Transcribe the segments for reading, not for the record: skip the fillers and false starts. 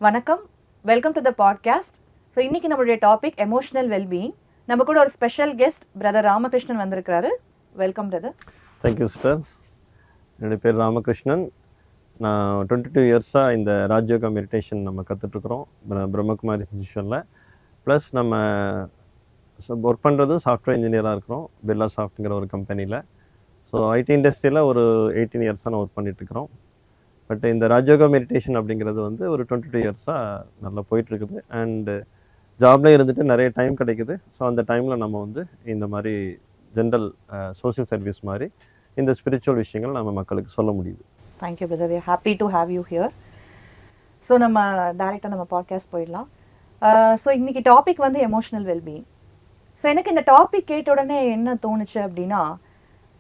வணக்கம், welcome to the podcast. So இன்னைக்கு நம்மளுடைய டாபிக் எமோஷனல் வெல்பீயிங். நம்ம கூட ஒரு ஸ்பெஷல் கெஸ்ட் பிரதர் ராமகிருஷ்ணன் வந்திருக்கிறாரு. Welcome brother. Thank you sister. என்னுடைய பேர் ராமகிருஷ்ணன். நான் 22 இயர்ஸாக இந்த ராஜயோகா மெடிடேஷன் நம்ம கற்றுட்ருக்குறோம் பிரம்மகுமாரி இன்ஸ்டியூஷனில். ப்ளஸ் நம்ம ஒர்க் பண்ணுறது சாஃப்ட்வேர் இன்ஜினியராக இருக்கிறோம் பிர்லா சாஃப்ட்ங்கிற ஒரு கம்பெனியில். ஸோ ஐடி இண்டஸ்ட்ரியில் ஒரு 18 இயர்ஸாக நான் ஒர்க் பண்ணிகிட்ருக்குறோம். பட் இந்த ராஜயோகா மெடிடேஷன் அப்படிங்கிறது வந்து ஒரு 22 இயர்ஸாக நல்லா போயிட்டுருக்குது. அண்டு ஜாப்லேயே இருந்துட்டு நிறைய டைம் கிடைக்குது. ஸோ அந்த டைமில் நம்ம வந்து இந்த மாதிரி ஜென்ரல் சோஷியல் சர்வீஸ் மாதிரி இந்த ஸ்பிரிச்சுவல் விஷயங்கள் நம்ம மக்களுக்கு சொல்ல முடியுது. Thank you brother, we are happy to have you here. So நம்ம டேரெக்டாக நம்ம பாட்காஸ்ட் போயிடலாம். ஸோ இன்னைக்கு டாபிக் வந்து எமோஷனல் வெல்பீயிங். ஸோ எனக்கு இந்த டாபிக் கேட்ட உடனே என்ன தோணுச்சு அப்படின்னா,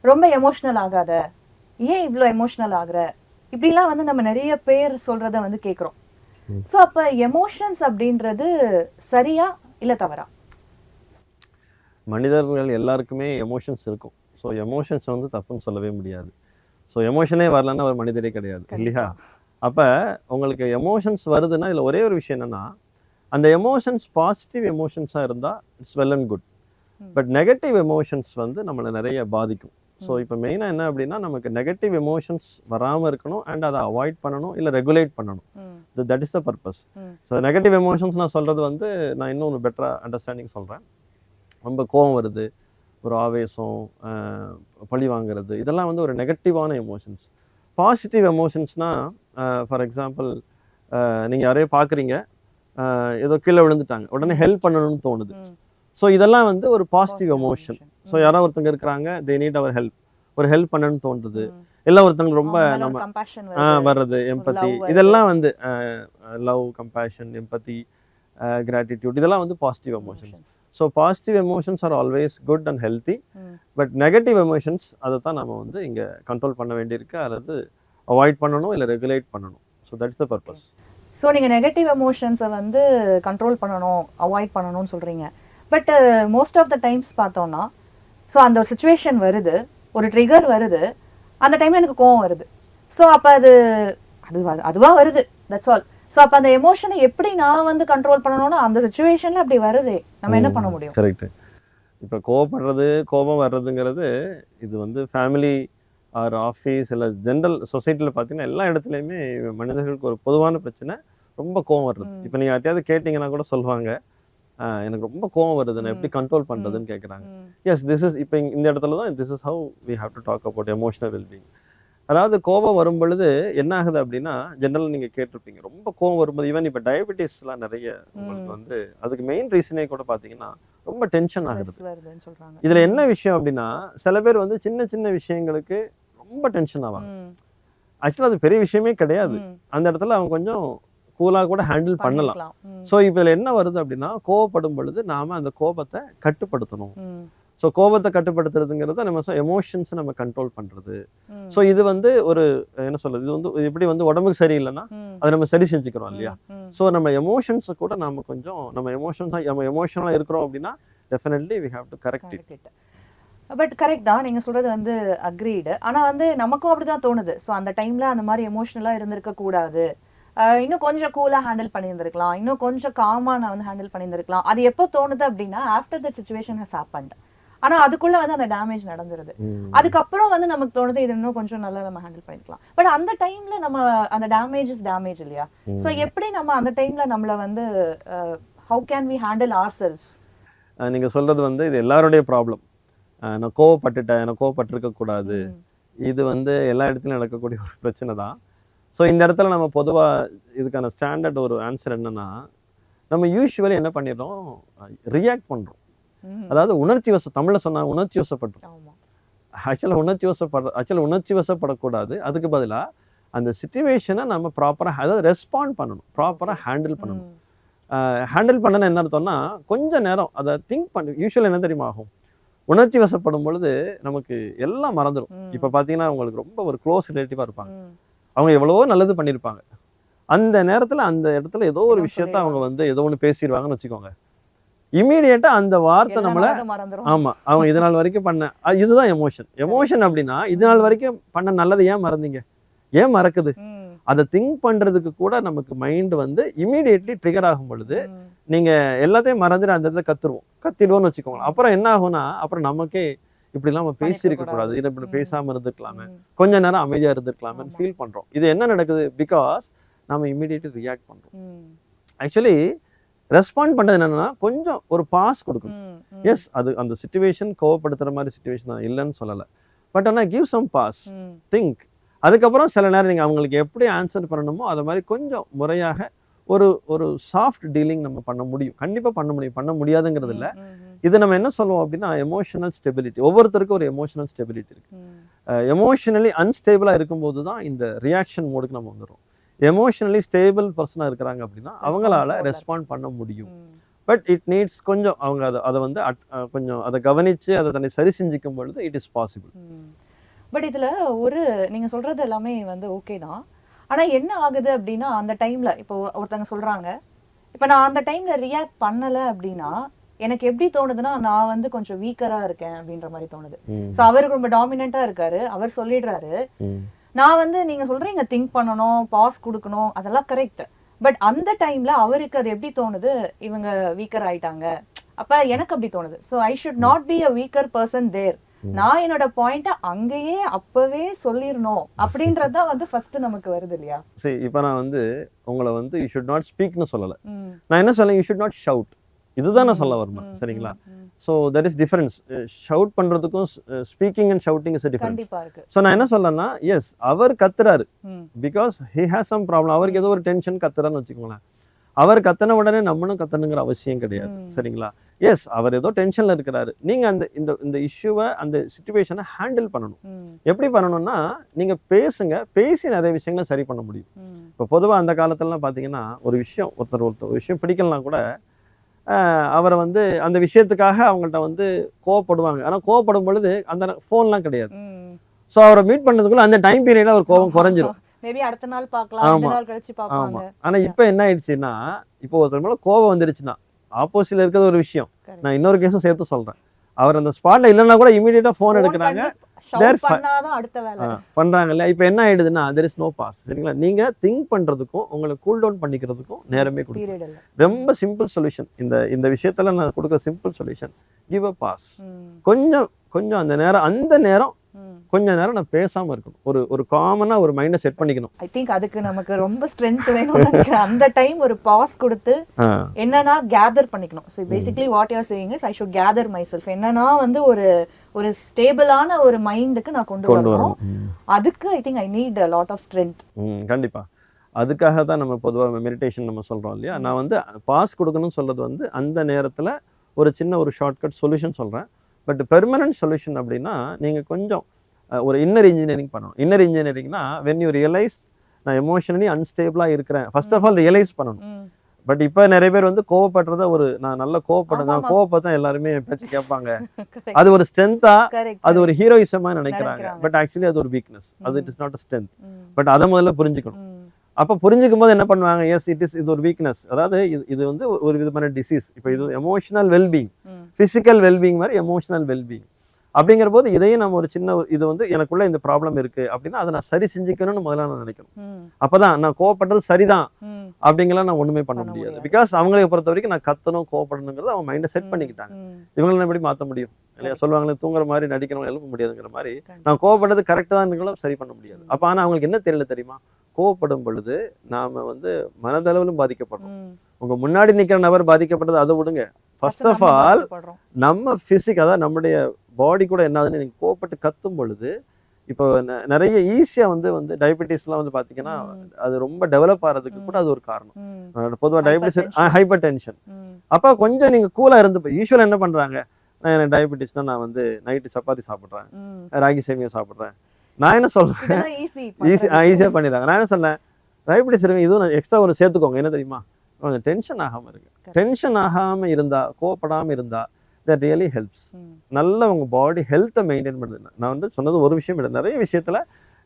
ரொம்ப எமோஷ்னல் ஆகாத, ஏன் இவ்வளோ எமோஷ்னல் ஆகுற, இப்படிலாம் வந்து நம்ம நிறைய பேர் சொல்கிறத வந்து கேட்குறோம். ஸோ அப்போ எமோஷன்ஸ் அப்படின்றது சரியா இல்லை தவறா? மனிதர்கள் எல்லாருக்குமே எமோஷன்ஸ் இருக்கும். ஸோ எமோஷன்ஸ் வந்து தப்புன்னு சொல்லவே முடியாது. ஸோ எமோஷனே வரலன்னா ஒரு மனிதரே கிடையாது இல்லையா? அப்போ உங்களுக்கு எமோஷன்ஸ் வருதுன்னா இதில் ஒரே ஒரு விஷயம் என்னென்னா, அந்த எமோஷன்ஸ் பாசிட்டிவ் எமோஷன்ஸாக இருந்தால் it's well and good. But negative emotions வந்து நம்மளை நிறைய பாதிக்கும். ஸோ இப்போ மெயினாக என்ன அப்படின்னா, நமக்கு நெகட்டிவ் எமோஷன்ஸ் வராமல் இருக்கணும் அண்ட் அதை அவாய்ட் பண்ணணும், இல்லை ரெகுலேட் பண்ணணும். That is the purpose. So negative emotions நான் சொல்கிறது வந்து நான் இன்னும் பெட்டராக அண்டர்ஸ்டாண்டிங் சொல்கிறேன். ரொம்ப கோவம் வருது, ஒரு ஆவேசம், பழி வாங்குறது, இதெல்லாம் வந்து ஒரு நெகட்டிவான எமோஷன்ஸ். பாசிட்டிவ் எமோஷன்ஸ்னால் ஃபார் எக்ஸாம்பிள், நீங்கள் யாரையோ பார்க்குறீங்க, ஏதோ கீழே விழுந்துட்டாங்க, உடனே ஹெல்ப் பண்ணணும்னு தோணுது. ஸோ இதெல்லாம் வந்து ஒரு பாசிட்டிவ் எமோஷன். ஸோ யாரோ ஒருத்தங்க இருக்கிறாங்க, தே நீட் அவர் ஹெல்ப், ஒரு ஹெல்ப் பண்ணணும்னு தோன்றுது. இல்லை ஒருத்தங்க ரொம்ப நம்ம வர்றது, எம்பத்தி, இதெல்லாம் வந்து லவ், கம்பேஷன், எம்பத்தி, கிராட்டிடியூட், இதெல்லாம் வந்து positive emotions. So positive emotions are always good and healthy. But negative emotions அதை தான் நம்ம வந்து இங்கே கண்ட்ரோல் பண்ண வேண்டியிருக்கு, அல்லது அவாய்ட் பண்ணணும், இல்லை ரெகுலேட் பண்ணணும். So that is the purpose. So நீங்கள் நெகட்டிவ் எமோஷன்ஸை வந்து கண்ட்ரோல் பண்ணணும், அவாய்ட் பண்ணணும்னு சொல்கிறீங்க. But most of the times பார்த்தோன்னா, ஸோ அந்த ஒரு சுச்சுவேஷன் வருது, ஒரு ட்ரிகர் வருது, அந்த டைமில் எனக்கு கோவம் வருது. ஸோ அப்போ அதுவாக வருது, தட்ஸ் ஆல். ஸோ அப்போ அந்த எமோஷனை எப்படி நான் வந்து கண்ட்ரோல் பண்ணணும்னா, அந்த சுச்சுவேஷனில் அப்படி வருது, நம்ம என்ன பண்ண முடியும்? கரெக்டு. இப்போ கோபம் வர்றதுங்கிறது இது வந்து ஃபேமிலி ஆர் ஆஃபீஸ் இல்லை ஜென்ரல் சொசைட்டியில் பார்த்தீங்கன்னா எல்லா இடத்துலையுமே மனிதர்களுக்கு ஒரு பொதுவான பிரச்சனை ரொம்ப கோவம் வர்றது. இப்போ நீங்கள் யார்ட்டையாவது கேட்டிங்கன்னா கூட சொல்லுவாங்க, எனக்கு ரொம்ப கோவம் வருது, நான் எப்படி கண்ட்ரோல் பண்ணுறதுன்னு கேட்குறாங்க. எஸ், திஸ் இஸ் இப்போ இந்த இடத்துல தான் this is how we have to talk about emotional wellbeing. அதாவது கோபம் வரும் பொழுது என்ன ஆகுது அப்படின்னா, ஜென்ரல் நீங்கள் கேட்டிருப்பீங்க, ரொம்ப கோவம் வரும்போது ஈவன் இப்போ டயபெட்டிஸ்லாம் நிறைய உங்களுக்கு வந்து அதுக்கு மெயின் ரீசனே கூட பார்த்தீங்கன்னா ரொம்ப டென்ஷன் ஆகுது. இதில் என்ன விஷயம் அப்படின்னா, சில பேர் வந்து சின்ன சின்ன விஷயங்களுக்கு ரொம்ப டென்ஷன் ஆவாங்க. ஆக்சுவலாக அது பெரிய விஷயமே கிடையாது. அந்த இடத்துல அவங்க கொஞ்சம் கூலாக கூட ஹேண்டில் பண்ணலாம். ஸோ இப்போ இதில் என்ன வருது அப்படின்னா, கோவப்படும் பொழுது நாம் அந்த கோபத்தை கட்டுப்படுத்தணும். ஸோ கோபத்தை கட்டுப்படுத்துறதுங்கிறத நம்ம எமோஷன்ஸ் நம்ம கண்ட்ரோல் பண்ணுறது. ஸோ இது வந்து ஒரு என்ன சொல்றது, இது வந்து எப்படி வந்து உடம்புக்கு சரியில்லைன்னா அதை நம்ம சரி செஞ்சுக்கிறோம் இல்லையா? ஸோ நம்ம எமோஷன்ஸை கூட நம்ம கொஞ்சம் நம்ம எமோஷனலாக இருக்கிறோம் அப்படின்னா definitely we have to correct it. But correct தான், நீங்கள் சொல்கிறது வந்து அக்ரீடு. ஆனால் வந்து நமக்கும் அப்படி தான் தோணுது. ஸோ அந்த டைமில் அந்த மாதிரி எமோஷ்னலாக இருந்திருக்க கூடாது, இன்னும் கொஞ்சம் கூலாக ஹேண்டில் பண்ணியிருந்திருக்கலாம், இன்னும் கொஞ்சம் காமாக நான் வந்து ஹேண்டில் பண்ணியிருந்திருக்கலாம். அது எப்போ தோணுது அப்படின்னா, after the situation has happened. ஆனால் அதுக்குள்ளே வந்து அந்த டேமேஜ் நடந்துருது. அதுக்கப்புறம் வந்து நமக்கு தோணுது இது இன்னும் கொஞ்சம் நல்லா நம்ம ஹேண்டில் பண்ணிக்கலாம். பட் அந்த டைமில் நம்ம அந்த டேமேஜ் இல்லையா? ஸோ எப்படி நம்ம அந்த டைமில் நம்மளை வந்து how can we handle ourselves? நீங்கள் சொல்கிறது வந்து இது எல்லாருடைய ப்ராப்ளம். நான் கோவப்பட்டுட்டேன், நான் கோவப்பட்டிருக்கக்கூடாது, இது வந்து எல்லா இடத்துலையும் நடக்கக்கூடிய ஒரு பிரச்சனை தான். ஸோ இந்த இடத்துல நம்ம பொதுவாக இதுக்கான ஸ்டாண்டர்ட் ஒரு ஆன்சர் என்னன்னா, நம்ம யூஸ்வலி என்ன பண்ணிடுறோம், ரியாக்ட் பண்ணுறோம். அதாவது தமிழில் சொன்னால் உணர்ச்சி வசப்படுறோம். ஆக்சுவலாக உணர்ச்சி வசப்படக்கூடாது. அதுக்கு பதிலாக அந்த சிச்சுவேஷனை நம்ம ப்ராப்பராக அதாவது ரெஸ்பாண்ட் பண்ணணும், ப்ராப்பராக ஹேண்டில் பண்ணணும். ஹேண்டில் பண்ணணும்னு என்ன அர்த்தம்னா, கொஞ்சம் நேரம் அதை திங்க் பண்ணி, யூஸ்வலி என்ன தெரியுமா ஆகும், உணர்ச்சி வசப்படும் பொழுது நமக்கு எல்லாம் மறந்துடும். இப்போ பார்த்தீங்கன்னா உங்களுக்கு ரொம்ப ஒரு க்ளோஸ் ரிலேட்டிவாக இருப்பாங்க, அவங்க எவ்வளவோ நல்லது பண்ணியிருப்பாங்க, அந்த நேரத்தில் அந்த இடத்துல ஏதோ ஒரு விஷயத்த அவங்க வந்து ஏதோ ஒன்று பேசிடுவாங்கன்னு வச்சுக்கோங்க, இமீடியட்டா அந்த வார்த்தை நம்மள ஆமா அவங்க இது நாள் வரைக்கும் பண்ண இதுதான் எமோஷன் அப்படின்னா, இது நாள் வரைக்கும் பண்ண நல்லது ஏன் மறந்தீங்க, ஏன் மறக்குது, அதை திங்க் பண்றதுக்கு கூட நமக்கு மைண்ட் வந்து இமீடியட்லி ட்ரிகர் ஆகும் பொழுது நீங்க எல்லாத்தையும் மறந்துட்டு அந்த இடத்துல கத்திடுவோம்னு வச்சுக்கோங்க. அப்புறம் என்ன ஆகும்னா அப்புறம் நமக்கே இப்படிலாம் நம்ம பேசியிருக்க கூடாது, இதை இப்படி பேசாம இருந்துக்கலாமே, கொஞ்ச நேரம் அமைதியா இருந்துக்கலாமே ஃபீல் பண்றோம். இது என்ன நடக்குது? பிகாஸ் நம்ம இமீடியட்லி ரியாக்ட் பண்றோம். ஆக்சுவலி ரெஸ்பாண்ட் பண்றது என்னன்னா கொஞ்சம் ஒரு பாஸ் கொடுக்கணும். எஸ், அது அந்த சிச்சுவேஷன் கோவப்படுத்துற மாதிரி சிச்சுவேஷன் தான், இல்லைன்னு சொல்லலை. பட் ஆனால் கிவ் சம் பாஸ், திங்க். அதுக்கப்புறம் சில நேரம் நீங்கள் அவங்களுக்கு எப்படி ஆன்சர் பண்ணணுமோ அதை மாதிரி கொஞ்சம் முறையாக ஒரு சாஃப்ட் டீலிங் நம்ம பண்ண முடியும். கண்டிப்பாக பண்ண முடியும், பண்ண முடியாதுங்கிறது இல்லை. இது நம்ம என்ன சொல்லுவோம் அப்படின்னா எமோஷனல் ஸ்டெபிலிட்டி. ஒவ்வொருத்தருக்கும் ஒரு எமோஷனல் ஸ்டெபிலிட்டி இருக்கு. எமோஷனலி அன்ஸ்டேபிளாக இருக்கும்போது தான் இந்த ரியாக்ஷன் மோடுக்கு நம்ம வந்துடும். எமோஷனலி ஸ்டேபிள் பர்சனாக இருக்கிறாங்க அப்படின்னா அவங்களால ரெஸ்பாண்ட் பண்ண முடியும். பட் இட் நீட்ஸ் கொஞ்சம் அவங்க அதை வந்து கொஞ்சம் அதை கவனித்து அதை தன்னை சரி செஞ்சுக்கும் பொழுது இட் இஸ் பாசிபிள். பட் இதில் நீங்கள் சொல்கிறது எல்லாமே வந்து ஓகே தான். ஆனால் என்ன ஆகுது அப்படின்னா அந்த டைமில் இப்போ ஒருத்தங்க சொல்கிறாங்க, இப்போ நான் அந்த டைமில் ரியாக்ட் பண்ணலை அப்படின்னா எனக்கு எப்படி தோணுதுன்னா நான் வந்து கொஞ்சம் வீக்கராக இருக்கேன் அப்படின்ற மாதிரி தோணுது. ஸோ அவருக்கு ரொம்ப டாமினண்ட்டாக இருக்காரு, அவர் சொல்லிடுறாரு. நான் வந்து நீங்கள் சொல்கிறீங்க திங்க் பண்ணணும், பாஸ் கொடுக்கணும், அதெல்லாம் கரெக்ட். பட் அந்த டைமில் அவருக்கு அது எப்படி தோணுது, இவங்க வீக்கர் ஆயிட்டாங்க. அப்போ எனக்கு அப்படி தோணுது. So I should not be a weaker person there. நான் என்னோட பாயிண்ட்டை அங்கேயே அப்பவே சொல்லிடணும் அப்படின்றதுதான் வந்து ஃபர்ஸ்ட் நமக்கு வருது இல்லையா? சரி, இப்போ நான் வந்து உங்களை வந்து யூ ஷுட் நாட் ஸ்பீக்னு சொல்லலை, நான் என்ன சொல்ல, யூ ஷுட் நாட் ஷவுட். இதுதான் நான் சொல்ல வரணும். சரிங்களா? So that is difference. Shout பண்றதுக்கும் speaking and shouting is difference. So நான் என்ன சொல்லனா, எஸ் அவர் கத்துறாரு because he has some problem. அவருக்கு ஏதோ ஒரு டென்ஷன் கத்துறான்னு வச்சுக்கோங்களேன். அவர் கத்தன உடனே நம்மளும் கத்தணுங்கிற அவசியம் கிடையாது. சரிங்களா? எஸ், அவர் ஏதோ டென்ஷன்ல இருக்கிறாரு. நீங்க அந்த இந்த இஷ்யூவை அந்த சிச்சுவேஷனை ஹேண்டில் பண்ணணும். எப்படி பண்ணணும்னா நீங்க பேசுங்க, பேசி நிறைய விஷயங்களை சரி பண்ண முடியும். இப்போ பொதுவாக அந்த காலத்துலலாம் பார்த்தீங்கன்னா ஒரு விஷயம் பிடிக்கலாம் கூட அவரை வந்து அந்த விஷயத்துக்காக அவங்கள்ட்ட வந்து கோவப்படுவாங்க. ஆனால் கோவப்படும் பொழுது அந்த ஃபோன்லாம் கிடையாது. ஸோ அவரை மீட் பண்ணதுக்குள்ள அந்த டைம் பீரியட்ல அவர் கோவம் குறைஞ்சிரும். மேபி அடுத்த நாள் பார்க்கலாம், அடுத்த நாள் கழிச்சு பார்ப்பாங்க. ஆனா இப்போ என்ன ஆயிடுச்சுன்னா, இப்போ ஒருத்தர் மேல கோவம் வந்துருச்சுன்னா ஆப்போசிட்ல இருக்கிறது ஒரு விஷயம். நான் இன்னொரு கேஸும் சேர்த்து சொல்றேன். அவர் அந்த ஸ்பாட்ல இல்லைன்னா கூட இமீடியட்டா போன் எடுக்கிறாங்க, பண்றாங்கல்ல. இப்போ என்ன ஆயிடுதுன்னா there is no pass. சரிங்களா? நீங்க திங்க் பண்றதுக்கும் உங்களை கூல் டவுன் பண்ணிக்கிறதுக்கும் நேரமே கொடுங்க. ரொம்ப சிம்பிள் சொல்யூஷன். இந்த விஷயத்துல நான் கொடுக்குற simple solution, give a pause. கொஞ்சம் அந்த நேரம் கொஞ்ச நேரம் நான் பேசாம இருக்கணும். ஒரு காமனா ஒரு மைண்டை செட் பண்ணிக்கணும். ஐ திங்க் அதுக்கு நமக்கு ரொம்ப ஸ்ட்ரென்த் வேணும். அந்த டைம் ஒரு பாஸ் கொடுத்து என்னன்னா கேதர் பண்ணிக்கணும். So basically what you are saying is I should gather my self. என்னன்னா வந்து ஒரு ஸ்டேபிளான ஒரு மைண்டுக்கு நான் கொண்டு வரணும். அதுக்கு I think I need a lot of strength. கண்டிப்பா. அதுக்காக தான் நம்ம பொதுவாக மெடிடேஷன் நம்ம சொல்றோம் இல்லையா? நான் வந்து பாஸ் கொடுக்கணும்னு சொல்றது வந்து அந்த நேரத்துல ஒரு சின்ன ஒரு ஷார்ட்கட் சொல்யூஷன் சொல்றேன். பட் பெர்மனன்ட் சொல்யூஷன் அப்படின்னா நீங்கள் கொஞ்சம் ஒரு இன்னர் இன்ஜினியரிங் பண்ணணும். இன்னர் இன்ஜினியரிங்னா வென் யூ ரியலைஸ் நான் எமோஷனலி அன்ஸ்டேபிளாக இருக்கிறேன், ஃபர்ஸ்ட் ஆஃப் ஆல் ரியலைஸ் பண்ணணும். பட் இப்போ நிறைய பேர் வந்து கோவப்படுறத நான் நல்லா கோவப்படுறேன், கோவப்பட்டா எல்லாருமே பேச்சு கேட்பாங்க, அது ஒரு ஸ்ட்ரென்த்தா, அது ஒரு ஹீரோயிசமா நினைக்கிறாங்க. பட் ஆக்சுவலி அது ஒரு வீக்னஸ், அது it is not a strength. But அதை முதல்ல புரிஞ்சுக்கணும். அப்போ புரிஞ்சுக்கும் போது என்ன பண்ணுவாங்க, எஸ் இது ஒரு வீக்னஸ், அதாவது இது வந்து ஒரு விதமான டிசீஸ். இப்போ இது எமோஷனல் வெல்பீங், பிசிக்கல் வெல்பீங் மாதிரி எமோஷனல் வெல்பீங். அப்படிங்கிற போது இதையும் நம்ம ஒரு சின்ன இது வந்து எனக்குள்ள இந்த ப்ராப்ளம் இருக்கு அப்படின்னா அதை நான் சரி செஞ்சுக்கணும்னு முதல்ல நான் நினைக்கணும். அப்பதான் நான் கோவப்பட்டது சரிதான் அப்படிங்கலாம் நான் ஒண்ணுமே பண்ண முடியாது. பிகாஸ் அவங்களை பொறுத்த வரைக்கும் நான் கத்தணும் கோவப்படணுங்கிறது அவங்க மைண்டை செட் பண்ணிக்கிட்டாங்க. இவங்களை எப்படி மாற்ற முடியும் இல்லையா? சொல்லுவாங்களே தூங்குற மாதிரி நடிக்கணும், எழுப்ப முடியாதுங்கிற மாதிரி. நான் கோவப்பட்டது கரெக்டாக தான் சரி பண்ண முடியாது. அப்போ ஆனால் அவங்களுக்கு என்ன தெரியல தெரியுமா, கோவப்படும் பொழுது நாம வந்து மனதளவிலும் பாதிக்கப்படுறோம். உங்க முன்னாடி நிக்கிற நபர் பாதிக்கப்பட்டது அதை விடுங்க. ஃபர்ஸ்ட் ஆஃப் ஆல் நம்ம பிசிக், அதாவது நம்முடைய பாடி கூட என்ன ஆகுதுன்னு நீங்க கோவப்பட்டு கத்தும் பொழுது, இப்போ நிறைய ஈஸியா வந்து டயபெட்டிஸ்லாம் வந்து பாத்தீங்கன்னா அது ரொம்ப டெவலப் ஆகிறதுக்கு கூட அது ஒரு காரணம். பொதுவாக டயபெட்டிஸ், ஹைப்பர் டென்ஷன். அப்ப கொஞ்சம் நீங்க கூலா இருந்து, யூஸ்வலா என்ன பண்றாங்க, எனக்கு டயபெட்டிஸ்னா நான் வந்து நைட்டு சப்பாத்தி சாப்பிட்றேன், ராகி சேமியா சாப்பிட்றேன். நான் என்ன சொல்றேன், ஈஸியா பண்ணிடுறாங்க. நான் என்ன சொன்னேன், டயபெட்டிஸ் இருக்கு, இதுவும் எக்ஸ்ட்ரா ஒரு சேர்த்துக்கோங்க. என்ன தெரியுமா, கொஞ்சம் டென்ஷன் ஆகாம இருக்கு. டென்ஷன் ஆகாம இருந்தா, கோவப்படாம இருந்தா தட் ரியலி ஹெல்ப்ஸ். நல்ல உங்க பாடி ஹெல்த்தை மெயின்டைன் பண்ணுது. நான் வந்து சொன்னது ஒரு விஷயம் இல்லை, நிறைய விஷயத்துல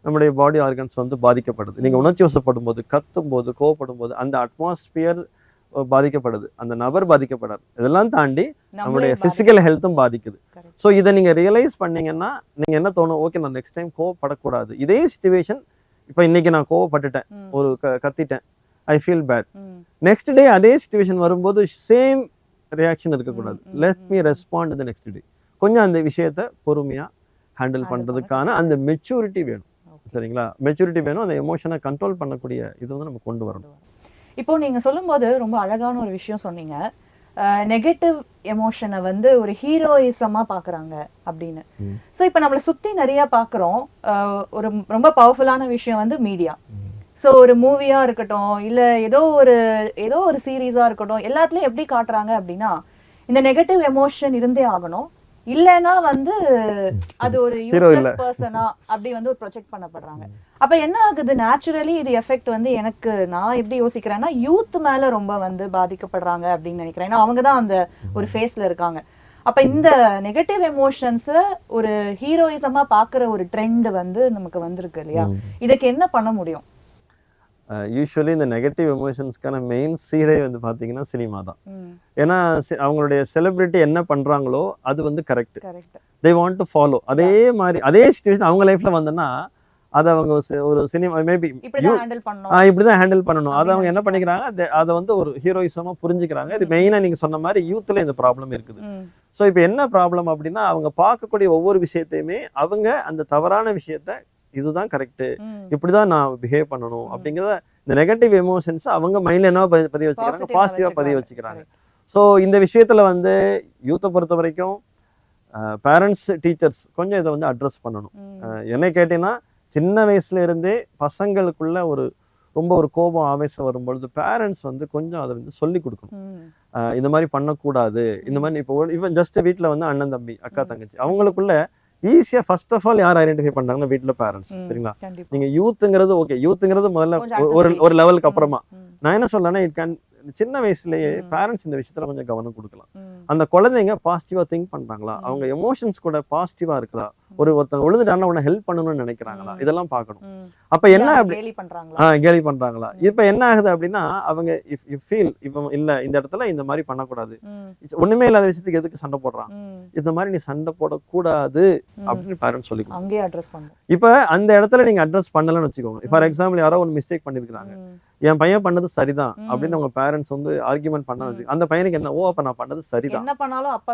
நம்முடைய பாடி ஆர்கன்ஸ் வந்து பாதிக்கப்படுது. நீங்க உணர்ச்சி வசப்படும் போது, கத்தும் போது, கோவப்படும் போது அந்த அட்மாஸ்பியர் பாதிக்கப்படுது, அந்த நபர் பாதிக்கப்படுறாரு. இதெல்லாம் தாண்டி நம்மளுடைய பிசிக்கல் ஹெல்த்தும் பாதிக்குது. ஸோ இதை நீங்க ரியலைஸ் பண்ணீங்கன்னா நீங்க என்ன தோணும், ஓகே நான் நெக்ஸ்ட் டைம் கோவப்படக்கூடாது. இதே சிச்சுவேஷன் இப்போ இன்னைக்கு நான் கோவப்பட்டுட்டேன், ம். ஒரு கத்திட்டேன், ஐ ஃபீல் பேட். ம். நெக்ஸ்ட் டே அதே சுச்சுவேஷன் வரும்போது சேம் ரியாக்ஷன் இருக்கக்கூடாது. ம். Let me respond the next day. கொஞ்சம் அந்த விஷயத்த பொறுமையா ஹேண்டில் Handle பண்றதுக்கான பண்ண அந்த மெச்சூரிட்டி வேணும். Okay. சரிங்களா? மெச்சூரிட்டி வேணும். அந்த எமோஷனை கண்ட்ரோல் பண்ணக்கூடிய இது வந்து நம்ம கொண்டு வரணும். இப்போ நீங்க சொல்லும்போது ரொம்ப அழகான ஒரு விஷயம் சொன்னீங்க. நெகட்டிவ் எமோஷனை வந்து ஒரு ஹீரோயிசமா பாக்குறாங்க அப்படின்னு. ம். ஸோ இப்போ நம்மளை சுத்தி நிறைய பாக்குறோம். ஒரு ரொம்ப பவர்ஃபுல்லான விஷயம் வந்து மீடியா. ஸோ ஒரு மூவியா இருக்கட்டும், இல்ல ஏதோ ஒரு சீரீஸா இருக்கட்டும், எல்லாத்துலயும் எப்படி காட்டுறாங்க அப்படின்னா இந்த நெகட்டிவ் எமோஷன் இருந்தே ஆகணும், இல்லைன்னா வந்து அது ஒரு Hero இல்ல. யூஸ்லெஸ் பர்சனா அப்படி வந்து ஒரு ப்ரொஜெக்ட் பண்ணப்படுறாங்க. அப்ப என்ன ஆகுது, நேச்சுரலி இது எஃபெக்ட் வந்து நான் எப்படி யோசிக்கிறேன்னா யூத் மேல ரொம்ப வந்து பாதிக்கப்படுறாங்க அப்படின்னு நினைக்கிறேன். ஏன்னா அவங்க தான் அந்த ஒரு ஃபேஸ்ல இருக்காங்க. அப்ப இந்த நெகட்டிவ் எமோஷன்ஸ் ஒரு ஹீரோயிசமா பாக்குற ஒரு ட்ரெண்ட் வந்து நமக்கு வந்திருக்கு இல்லையா? இதுக்கு என்ன பண்ண முடியும்? யூஸ்வலி இந்த நெகட்டிவ் எமோஷன்ஸ்க்கான மெயின் சீடே வந்து பார்த்தீங்கன்னா சினிமா தான். ம். ஏன்னா அவங்களுடைய செலிபிரிட்டி என்ன பண்றாங்களோ அது வந்து correct. Correct. They want to follow. அதே மாதிரி அதே சுச்சுவேஷன் அவங்க லைஃப்ல வந்தனா அதை அவங்க ஒரு சினிமா மேபி இப்படிதான் ஹேண்டில் பண்ணணும். இப்படிதான் ஹேண்டில் பண்ணணும். அதை அவங்க என்ன அப்படின்னு பண்ணிக்கிறாங்க, அதை வந்து ஒரு ஹீரோயிசமா புரிஞ்சுக்கிறாங்க. இது மெயினா நீங்க சொன்ன மாதிரி யூத்ல இந்த ப்ராப்ளம் இருக்குது. ம். ஸோ இப்போ என்ன ப்ராப்ளம் அப்படின்னா அவங்க பார்க்கக்கூடிய ஒவ்வொரு விஷயத்தையுமே அவங்க அந்த தவறான விஷயத்த இதுதான் கரெக்ட், ம். இப்படிதான் நான் பிஹேவ் பண்ணணும் அப்படிங்கிறத இந்த நெகட்டிவ் எமோஷன்ஸ் அவங்க மைண்ட்ல என்ன பதிய வச்சுக்கிறாங்க, Positive-ஆ பாசிட்டிவா பதிய வச்சுக்கிறாங்க. வச்சுக்கிறாங்க. ஸோ இந்த விஷயத்துல வந்து யூத்தை பொறுத்த வரைக்கும் பேரண்ட்ஸ் டீச்சர்ஸ் கொஞ்சம் இதை வந்து அட்ரஸ் பண்ணணும். ம். என்ன கேட்டீங்கன்னா சின்ன வயசுல இருந்தே பசங்களுக்குள்ள ரொம்ப ஒரு கோபம் ஆவேசம் வரும்பொழுது பேரண்ட்ஸ் வந்து கொஞ்சம் அதை வந்து சொல்லி கொடுக்கணும். ம். இந்த மாதிரி பண்ணக்கூடாது, இந்த மாதிரி இப்போ ஈவன் ஜஸ்ட் வீட்டில் வந்து அண்ணன் தம்பி அக்கா தங்கச்சி அவங்களுக்குள்ள ஈஸியா ஃபர்ஸ்ட் ஆஃப் ஆல் யார் ஐடென்டிஃபை பண்றாங்கன்னா வீட்டுல பேரண்ட்ஸ். ம். சரிங்களா? கண்டிப்பா. நீங்க யூத்துங்கிறது ஓகே, யூத்துங்கிறது முதல்ல கொஞ்சம் ஒரு அடுத்த ஒரு லெவலுக்கு அப்புறமா ம். நான் என்ன சொல்றேன்னா இட் கேன் சின்ன வயசுலயே ம். பேரண்ட்ஸ் இந்த விஷயத்துல கொஞ்சம் கவனம் கொடுக்கலாம். ம். அந்த குழந்தைங்க பாசிட்டிவா திங்க் பண்றாங்களா, ம். அவங்க எமோஷன்ஸ் கூட பாசிட்டிவா இருக்குதா, ஒருத்தங்க உழுதுட்டாங்கன்னா உடனே ஹெல்ப் பண்ணணும்னு நினைக்கிறாங்களா, ம். இதெல்லாம் பார்க்கணும். ம். அப்ப என்ன யாரை அப்படி கேலி பண்றாங்களா? கேலி பண்றாங்களா, ம். இப்ப என்ன ஆகுது அப்படின்னா அவங்க இஃப் ஃபீல் இப்போ இல்ல இந்த இடத்துல இந்த மாதிரி பண்ணக்கூடாது, ம். ஒண்ணுமே இல்லாத விஷயத்துக்கு எதுக்கு சண்டை போடுறான், ம். இந்த மாதிரி நீ சண்டை போடக்கூடாது ம். அப்படின்னு பேரண்ட்ஸ் சொல்லி கொடுக்கணும். அங்கேயே அட்ரஸ் பண்ணணும். இப்ப அந்த இடத்துல நீங்க அட்ரஸ் பண்ணலன்னு வச்சுக்கோங்க. ஃபார் எக்ஸாம்பிள் யாரோ ஒரு மிஸ்டேக் பண்ணிருக்காங்க, ம். என் பையன் பண்ணது சரிதான் ம். அப்படின்னு உங்க பேரண்ட்ஸ் வந்து ஆர்குமெண்ட் பண்ண ம். அந்த பையனுக்கு என்ன, ஓ அப்ப நான் பண்ணது சரிதான், என்ன பண்ணாலும் அப்பா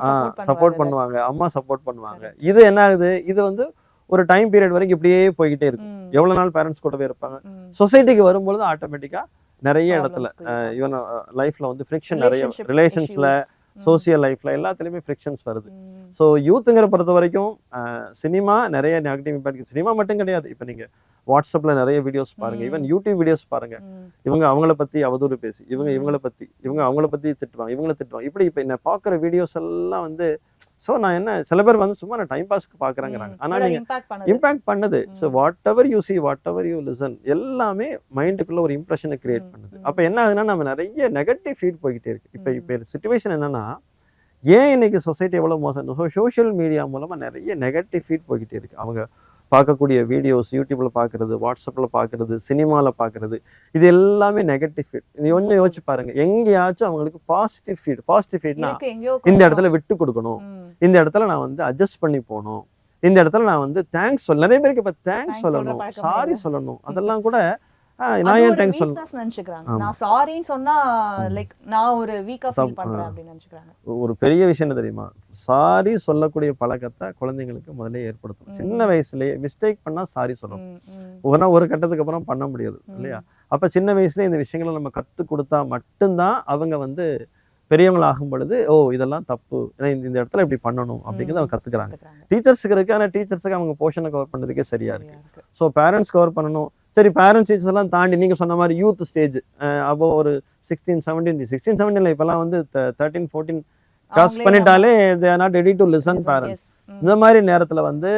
சப்போர்ட் பண்ணுவாங்க, அம்மா சப்போர்ட் பண்ணுவாங்க. இது என்ன ஆகுது, இது வந்து ஒரு டைம் பீரியட் வரைக்கும் இப்படியே போய்கிட்டே இருக்கும். ம். எவ்வளவு நாள் பேரண்ட்ஸ் கூடவே இருப்பாங்க. ம். சொசைட்டிக்கு வரும்பொழுது ஆட்டோமேட்டிக்கா நிறைய இடத்துல Problems create ஈவன் லைஃப்ல வந்து ஃப்ரிக்ஷன் நிறைய Relationship ரிலேஷன்ஸ்ல issues. ம். சோசியல் லைஃப்ல எல்லாத்துலயுமே ஃப்ரிக்ஷன்ஸ் வருது. ம். ஸோ யூத்துங்கிற பொறுத்த வரைக்கும் சினிமா நிறைய நெகட்டிவ் இம்பாக்ட். சினிமா மட்டும் கிடையாது, இப்போ நீங்க வாட்ஸ்அப்ல நிறைய வீடியோஸ் பாருங்க, ஈவன் யூடியூப் வீடியோஸ் பாருங்க. ம். இவங்க அவங்கள பத்தி அவதூறு பேசி, இவங்க ம். இவங்கள பத்தி, இவங்க அவங்கள பத்தி திட்டுவாங்க, இவங்கள திட்டுவாங்க. இப்படி இப்போ என்ன பார்க்குற வீடியோஸ் எல்லாம் வந்து நான் என்ன சில பேர் வந்து சும்மா நான் டைம் பாஸ்க்கு பார்க்குறேங்கிறாங்க. ஆனா அது நீங்க impact பண்ணுது. இம்பாக்ட் பண்ணுது. ஸோ ம். What ever you see, what ever you listen, எல்லாமே மைண்டுக்குள்ள ஒரு இம்ப்ரெஷனை கிரியேட் ம். பண்ணுது. ம். அப்போ என்ன ஆகுதுன்னா நம்ம நிறைய நெகட்டிவ் ஃபீட் போய்கிட்டே இருக்கு. இப்போ ம். இப்போ சுச்சுவேஷன் என்னன்னா, ஏன் இன்னைக்கு சொசைட்டி எவ்வளவு மோசம், சோஷியல் மீடியா மூலமா நிறைய நெகட்டிவ் ஃபீட் போய்கிட்டே இருக்கு. அவங்க பார்க்கக்கூடிய வீடியோஸ் யூடியூப்ல பார்க்கறது, வாட்ஸ்அப்ல பார்க்கறது, சினிமால பார்க்கறது, இது எல்லாமே நெகட்டிவ் ஃபீட். நீ கொஞ்சம் யோசிச்சு பாருங்க, எங்கேயாச்சும் அவங்களுக்கு பாசிட்டிவ் ஃபீட்னா இருக்கு, எங்கேயோ இந்த கொஞ்சம். இடத்துல விட்டு கொடுக்கணும், ம். இந்த இடத்துல நான் வந்து அட்ஜஸ்ட் பண்ணி போகணும், இந்த இடத்துல நான் வந்து தேங்க்ஸ் நிறைய பேருக்கு இப்ப தேங்க்ஸ் Thanks சொல்ற சொல்லணும், பழக்கம் சாரி இல்ல. சொல்லணும், அதெல்லாம் கூட அது நான் ஏன் ஒரு தேங்க்ஸ் சொல்லணும். weakness நினைச்சுக்கிறாங்க. ஆமா. நான் சாரின்னு சொன்னா ம். லைக் நான் ஒரு வீக்கா ஃபீல் தப்பு. பண்றேன் அப்படின்னு நினைச்சுக்கிறாங்க. ஒரு பெரிய விஷயம் என்ன தெரியுமா, சாரி சொல்லக்கூடிய பழக்கத்தை குழந்தைங்களுக்கு முதல்ல ஏற்படுத்தணும். சின்ன ம். வயசுலயே மிஸ்டேக் பண்ணா சாரி சொல்லணும். ம். ம். ஒரு கட்டத்துக்கு அப்புறம் பண்ண முடியாது இல்லையா? ம். அப்ப சின்ன வயசுல இந்த விஷயங்களை நம்ம கத்து கொடுத்தா மட்டும்தான் அவங்க வந்து பெரியவங்கள ஆகும் பொழுது ஓ இதெல்லாம் தப்பு, ஏன்னா இந்த இடத்துல இப்படி பண்ணணும் அப்படிங்கிறத அவங்க கத்துக்கிறாங்க. கத்துக்கிறாங்க. டீச்சர்ஸுக்கு இருக்கு, ஆனா டீச்சர்ஸுக்கு அவங்க போர்ஷனை கவர் பண்றதுக்கே சரியா இருக்கு. சரியா இருக்கு. ஸோ பேரண்ட்ஸ் கவர் பண்ணணும். சரி பேரண்ட்ஸ் டீச்சர்ஸ் எல்லாம் தாண்டி நீங்க சொன்ன மாதிரி யூத் ஸ்டேஜ் அப்போ ஒரு 16-17 இப்பெல்லாம் வந்து 13-14 கிராஸ் அவங்களே பண்ணிட்டாலே they are not ready to listen Listen, parents. yes. ம். இந்த மாதிரி நேரத்துல வந்து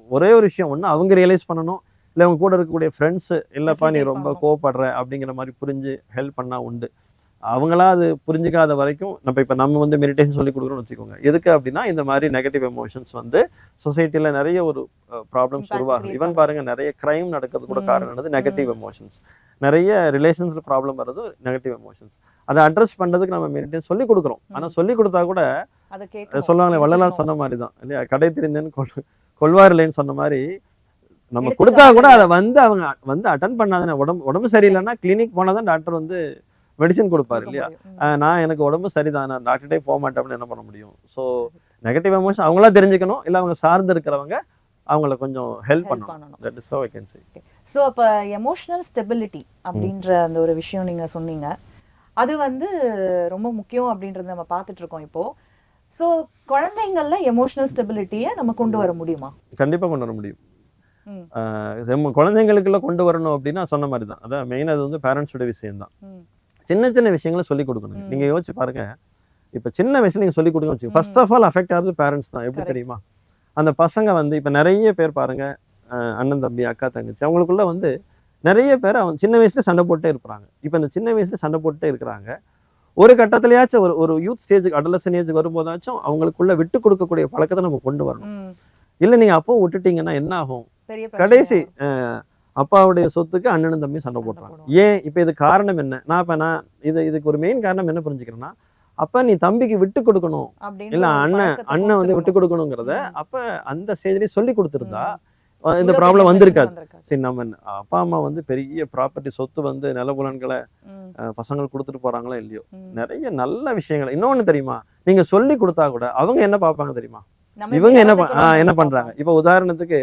ஒரே ஒரு விஷயம், ஒண்ணு அவங்க ரியலைஸ் பண்ணணும், இல்லை அவங்க கூட இருக்கக்கூடிய ஃப்ரெண்ட்ஸ் இல்லப்பா நீ Facilitate ரொம்ப பண்ணணும். கோவப்படுற அப்படிங்கிற மாதிரி புரிஞ்சு ஹெல்ப் பண்ணா உண்டு. அவங்களா அது புரிஞ்சுக்காத வரைக்கும் நம்ம வந்து மெடிடேஷன் சொல்லி கொடுக்குறோம்னு வச்சுக்கோங்க. எதுக்கு அப்படின்னா இந்த மாதிரி நெகட்டிவ் எமோஷன்ஸ் வந்து சொசைட்டில நிறைய ஒரு ப்ராப்ளம்ஸ் Impact உருவாகுது. create ஈவன் பாருங்க நிறைய கிரைம் நடக்கிறது கூட ம். காரணம் என்னது, நெகட்டிவ் எமோஷன்ஸ். நிறைய ரிலேஷன்ஸ்ல ப்ராப்ளம் வர்றது நெகட்டிவ் எமோஷன்ஸ். அதை அட்ரஸ் பண்றதுக்கு நம்ம மெடிடேஷன் சொல்லி கொடுக்குறோம். ஆனா சொல்லி கொடுத்தா கூட அதை கேட்கணும். சொல்லுவாங்களே வள்ளலார் எடுத்துக்கணும். சொன்ன மாதிரி தான் இல்லையா, கடை திரிந்தேன்னு கொள்வார் இல்லைன்னு சொன்ன மாதிரி நம்ம எடுத்துக்க கொடுத்தா கூட மாட்டாங்க. அதை வந்து அவங்க வந்து அட்டன் பண்ணாதானே. உடம்பு சரியில்லைன்னா கிளினிக் போனால் தான் டாக்டர் வந்து மெடிசன் கொடுப்பாரு கொடுக்க இல்லையா. முடியும். நான் எனக்கு உடம்பு சரிதான், நான் டாக்டர்கிட்டே போக மாட்டேன் அப்படின்னு என்ன பண்ண முடியும். ஸோ நெகட்டிவ் எமோஷன் அவங்களா தெரிஞ்சுக்கணும், இல்லை அவங்க சார்ந்து இருக்கிறவங்க அவங்கள கொஞ்சம் ஹெல்ப் ஹெல்ப் பண்ணணும். பண்ணணும். That is how I can say. So அப்போ எமோஷனல் ஸ்டெபிலிட்டி அப்படின்ற அந்த ஒரு விஷயம் நீங்க சொன்னீங்க, அது வந்து ரொம்ப முக்கியம் அப்படின்றத நம்ம பார்த்துட்டு இருக்கோம் இப்போ. ஸோ குழந்தைங்கள்ல எமோஷனல் ஸ்டெபிலிட்டியை நம்ம கொண்டு வர முடியுமா? கண்டிப்பா கொண்டு வர முடியும். ம். நம்ம குழந்தைங்களுக்குள்ள கொண்டு வரணும் அப்படின்னா சொன்ன மாதிரி தான், அதான் மெயின். அது வந்து பேரண்ட்ஸோட விஷயம் தான். ம். சின்ன சின்ன விஷயங்களை சொல்லிக் கொடுக்கணும். நீங்க யோசிச்சு பாருங்க, இப்போ சின்ன வயசுல நீங்க சொல்லிக் கொடுங்க வச்சுக்கோங்க, ஃபர்ஸ்ட் ஆஃப் ஆல் அஃபெக்ட் ஆகுது பேரண்ட்ஸ் தான். எப்படி Correct. தெரியுமா? அந்த பசங்க வந்து இப்போ நிறைய பேர் பாருங்க, அண்ணன் தம்பி அக்கா தங்கச்சி அவங்களுக்குள்ள வந்து நிறைய பேர் அவங்க சின்ன வயசுல சண்டை போட்டே இருப்பாங்க. இப்போ இந்த சின்ன வயசுல சண்டை போட்டே இருக்கிறாங்க, ஒரு கட்டத்திலயாச்சும் ஒரு யூத் ஸ்டேஜுக்கு அடலசன் ஏஜுக்கு வரும்போதாச்சும் அவங்களுக்குள்ள விட்டு கொடுக்கக்கூடிய பழக்கத்தை நம்ம கொண்டு வரணும். ம். இல்லை நீங்க அப்போ விட்டுட்டீங்கன்னா என்ன ஆகும்? பெரிய கடைசி பிரச்சனை. அப்பாவுடைய சொத்துக்கு அண்ணனும் தம்பி சண்டை போடுறாங்க. போடுவாங்க. ஏன்? இப்போ இது காரணம் என்ன? நான் இதுக்கு ஒரு மெயின் காரணம் என்ன புரிஞ்சுக்கிறேன்னா, அப்ப நீ தம்பிக்கு விட்டு கொடுக்கணும், அப்படின்ற இல்ல ஒரு அண்ணன் பழக்கத்தை அண்ணன் வந்து விட்டு கொடுத்துருக்கணும். கொடுக்கணுங்கிறத ம். அப்ப அந்த ஸ்டேஜ்லயே சொல்லி கொடுத்துருந்தா இந்த இவ்வளவு ப்ராப்ளம் பெரிய வந்திருக்காது. பிரச்சனை வந்திருக்காது. சரி, நம்ம அப்பா அம்மா வந்து பெரிய ப்ராப்பர்ட்டி சொத்து வந்து நிலபுலன்களை ம். பசங்களுக்கு கொடுத்துட்டு போறாங்களோ இல்லையோ, ம். நிறைய நல்ல விஷயங்கள். இன்னொன்னு தெரியுமா, நீங்க சொல்லி கொடுத்தா கூட அவங்க என்ன பார்ப்பாங்க தெரியுமா? நம்ம இவங்க எப்படி என்ன நடந்துக்கிறோம் என்ன நம்ம பண்றாங்க? பார்ப்போம். இப்போ உதாரணத்துக்கு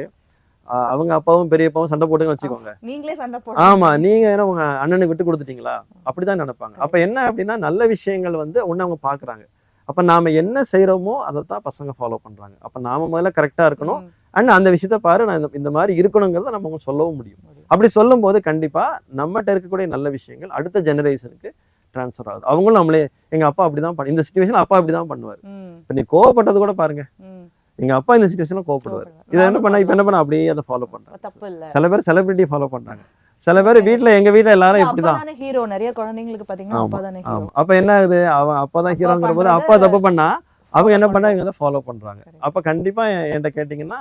அவங்க அப்பாவும் பெரியப்பாவும் சண்டை போட்டுன்னு வச்சுக்கோங்க. நீங்களே சண்டை ஆமா, போடுறீங்க. நீங்க என்ன உங்க அண்ணனுக்கு விட்டு கொடுத்துட்டீங்களா? அப்படிதான் நினைப்பாங்க. அப்ப என்ன அப்படின்னா, நல்ல விஷயங்கள் வந்து ஒண்ணு அவங்க பாக்குறாங்க. அப்ப நாம என்ன செய்யறோமோ அதைத்தான் பசங்க ஃபாலோ பண்றாங்க. அப்ப நாம முதல்ல கரெக்டா இருக்கணும். ம். அண்ட் அந்த விஷயத்த பாரு, நான் இந்த மாதிரி இருக்கணுங்கிறத நம்ம அவங்க சொல்லவும் முடியும். அப்படி சொல்லும் போது கண்டிப்பா நம்மகிட்ட இருக்கக்கூடிய நல்ல விஷயங்கள் அடுத்த ஜெனரேஷனுக்கு டிரான்ஸ்ஃபர் ஆகுது. அவங்களும் நம்மளே, எங்க அப்பா அப்படிதான் இந்த சுச்சுவேஷன் அப்பா அப்படிதான் பண்ணுவாரு. ம். இப்ப நீ கோவப்பட்டது கூட பாருங்க, ம். எங்க அப்பா இந்த சுச்சுவேஷன்ல கோவப்படுவாரு. இதை என்ன நானும் பண்ண இப்ப பண்ணலாம். என்ன பண்ண அப்படியே அதை ஃபாலோ பண்றாங்க. தப்பு இல்ல. சில பேர் செலிபிரிட்டி ஃபாலோ பண்றாங்க. சில பேர் எங்க வீட்ல எல்லாரும் அப்பா இப்படிதான். தானே ஹீரோ. நிறைய குழந்தைங்களுக்கு பாத்தீங்கன்னா ஆமா அப்பா தானே ஹீரோ. ஆமா. அப்ப என்ன ஆகுது, அவன் அப்பதான் அப்பா ஹீரோங்கிற போது பண்றத அப்பா தப்பு பண்ணா அவங்க என்ன follow பண்ணா பண்றாங்க. இவங்க ஃபாலோ பண்றாங்க. Correct. அப்ப கண்டிப்பா என்கிட்ட கேட்டீங்கன்னா,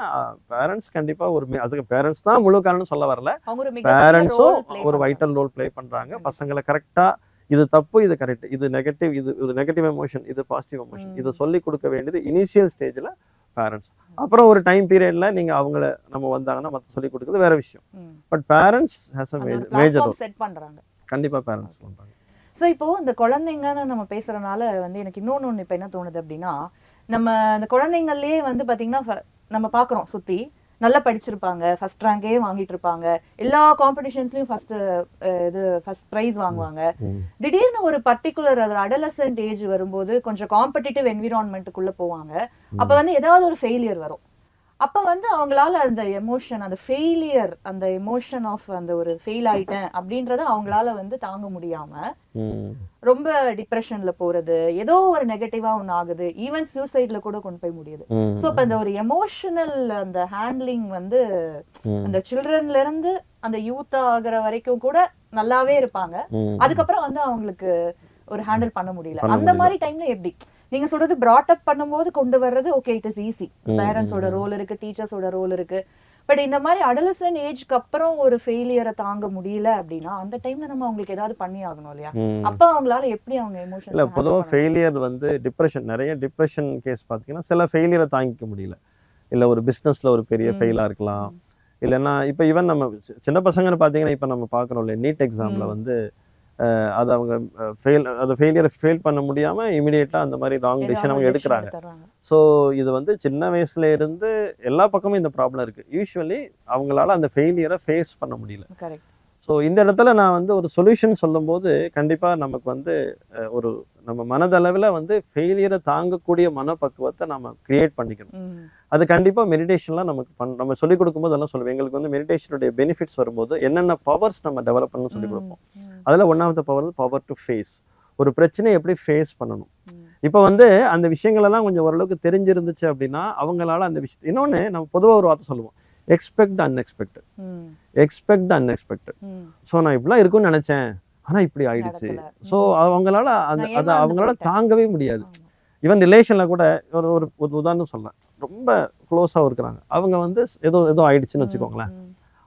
பேரண்ட்ஸ் கண்டிப்பா அதுக்கு பேரண்ட்ஸ் தான் முழு காரணம் சொல்ல வரல. அவங்க ஒரு மிகப்பெரிய பேரண்ட்ஸும் ரோல் ப்ளே ஒரு பண்றாங்க. வைட்டல் ரோல் ப்ளே பண்றாங்க. கண்டிப்பா. பசங்களை கரெக்டா இது தப்பு, இது கரெக்ட், இது நெகட்டிவ், இது நெகட்டிவ் எமோஷன், இது பாசிட்டிவ் எமோஷன், இதை சொல்லி கொடுக்க வேண்டியது இனிஷியல் ஸ்டேஜ்ல பேரண்ட்ஸ். அப்புறம் ஒரு டைம் பீரியட்ல நீங்க அவங்கள நம்ம வந்தாங்கன்னா மற்ற சொல்லி கொடுக்குறது வேற விஷயம். ம். பட் பேரண்ட்ஸ் ஹேஸ் அ அந்த ஒரு மேஜர் பிளாட்ஃபார்ம் ரோல். செட் பண்றாங்க. கண்டிப்பா பேரண்ட்ஸ் பண்றாங்க. ஸோ இப்போ இந்த குழந்தைங்கன்னு நம்ம பேசுறதுனால வந்து எனக்கு இன்னொன்று இப்போ என்ன தோணுது அப்படின்னா, நம்ம அந்த குழந்தைங்கள்லயே வந்து பாத்தீங்கன்னா நம்ம பார்க்குறோம் சுத்தி நல்லா படிச்சிருப்பாங்க, ஃபர்ஸ்ட் ரேங்கே வாங்கிட்டு இருப்பாங்க, எல்லா காம்படிஷன்ஸ்லயும் ஃபர்ஸ்ட் ப்ரைஸ் வாங்குவாங்க. திடீர்னு ஒரு பர்டிகுலர் அடலசன்ட் ஏஜ் வரும்போது கொஞ்சம் காம்படிட்டிவ் என்விரான்மெண்ட்டுக்குள்ள போவாங்க. அப்ப வந்து ஏதாவது ஒரு ஃபெயிலியர் வரும். அப்ப வந்து அவங்களால அந்த எமோஷன், அந்த ஃபெயிலியர், அந்த எமோஷன் ஆஃப் அந்த ஒரு ஃபெயில் ஆயிட்டேன் அப்படின்றத அவங்களால வந்து தாங்க முடியாம ரொம்ப டிப்ரெஷன்ல போறது, ஏதோ ஒரு நெகட்டிவா ஒன்று ஆகுது, ஈவன் சூசைட்ல கூட கொண்டு போய் முடியுது. ஸோ அப்ப இந்த ஒரு எமோஷனல் அந்த ஹேண்ட்லிங் வந்து அந்த சில்ட்ரன்ல இருந்து அந்த யூத் ஆகுற வரைக்கும் கூட நல்லாவே இருப்பாங்க. அதுக்கப்புறம் வந்து அவங்களுக்கு ஒரு ஹேண்டில் பண்ண முடியல. அந்த மாதிரி டைம்ல எப்படி நீங்க சொல்றது brought up பண்ணும்போது கொண்டு வர்றது ஓகே, இட் இஸ் ஈஸி. பேரண்ட்ஸோட ரோல் இருக்கு, டீச்சர்ஸோட ரோல் இருக்கு. பட் இந்த மாதிரி அடலசன்ட் ஏஜ்க்கு அப்புறம் ஒரு ஃபெயிலியரை தாங்க முடியல அப்படின்னா அந்த டைம்ல நம்ம அவங்களுக்கு ஏதாவது பண்ணி ஆகணும் இல்லையா? அப்ப அவங்களால எப்படி அவங்க எமோஷன் இல்ல, பொதுவாக ஃபெயிலியர் வந்து நிறைய டிப்ரெஷன் கேஸ் பார்த்தீங்கன்னா சில ஃபெயிலியரை தாங்கிக்க முடியல. இல்லை ஒரு பிஸ்னஸ்ல ஒரு பெரிய ஃபெயிலாக இருக்கலாம். இல்லைன்னா இப்போ ஈவன் நம்ம சின்ன பசங்கன்னு பார்த்தீங்கன்னா இப்போ நம்ம பார்க்குறோம் இல்லையா, நீட் எக்ஸாம்ல வந்து அது அவங்க ஃபெயிலியரை ஃபெயில் பண்ண முடியாம இமீடியட்டா அந்த மாதிரி ராங் டிசிஷன் அவங்க எடுக்கிறாங்க. ஸோ இது வந்து சின்ன வயசுல இருந்து எல்லா பக்கமும் இந்த ப்ராப்ளம் இருக்கு. யூஸ்வலி அவங்களால அந்த ஃபெயிலியரை ஃபேஸ் பண்ண முடியல. ஸோ இந்த இடத்துல நான் வந்து ஒரு சொல்யூஷன் சொல்லும்போது கண்டிப்பா நமக்கு வந்து ஒரு நம்ம மனதளவில் வந்து ஃபெயிலியரை தாங்கக்கூடிய மனப்பக்குவத்தை நம்ம கிரியேட் பண்ணிக்கணும். அது கண்டிப்பா மெடிடேஷன்லாம் நம்ம சொல்லிக் கொடுக்கும்போது அதெல்லாம் சொல்லுவோம். எங்களுக்கு வந்து மெடிடேஷனுடைய பெனிஃபிட்ஸ் வரும்போது என்னென்ன பவர்ஸ் நம்ம டெவலப் பண்ணணும்னு சொல்லிக் கொடுப்போம். அதில் one of the power to face. ஒரு பிரச்சனையை எப்படி ஃபேஸ் பண்ணணும். இப்போ வந்து அந்த விஷயங்களெல்லாம் கொஞ்சம் ஓரளவுக்கு தெரிஞ்சிருந்துச்சு அப்படின்னா அவங்களால அந்த விஷயத்தை, இன்னொன்று நம்ம பொதுவாக ஒரு வார்த்தை சொல்லுவோம், expect the unexpected. Expect the unexpect. So நான் இப்படிலாம் இருக்கும்னு நினைச்சேன், ஆனா இப்படி ஆயிடுச்சு. ஸோ அவங்களால அதை அவங்களால தாங்கவே முடியாது. ஈவன் ரிலேஷன்ல கூட ஒரு உதாரணம் சொல்றேன், ரொம்ப க்ளோஸா இருக்கிறாங்க, அவங்க வந்து ஏதோ ஆயிடுச்சுன்னு வச்சுக்கோங்களேன்,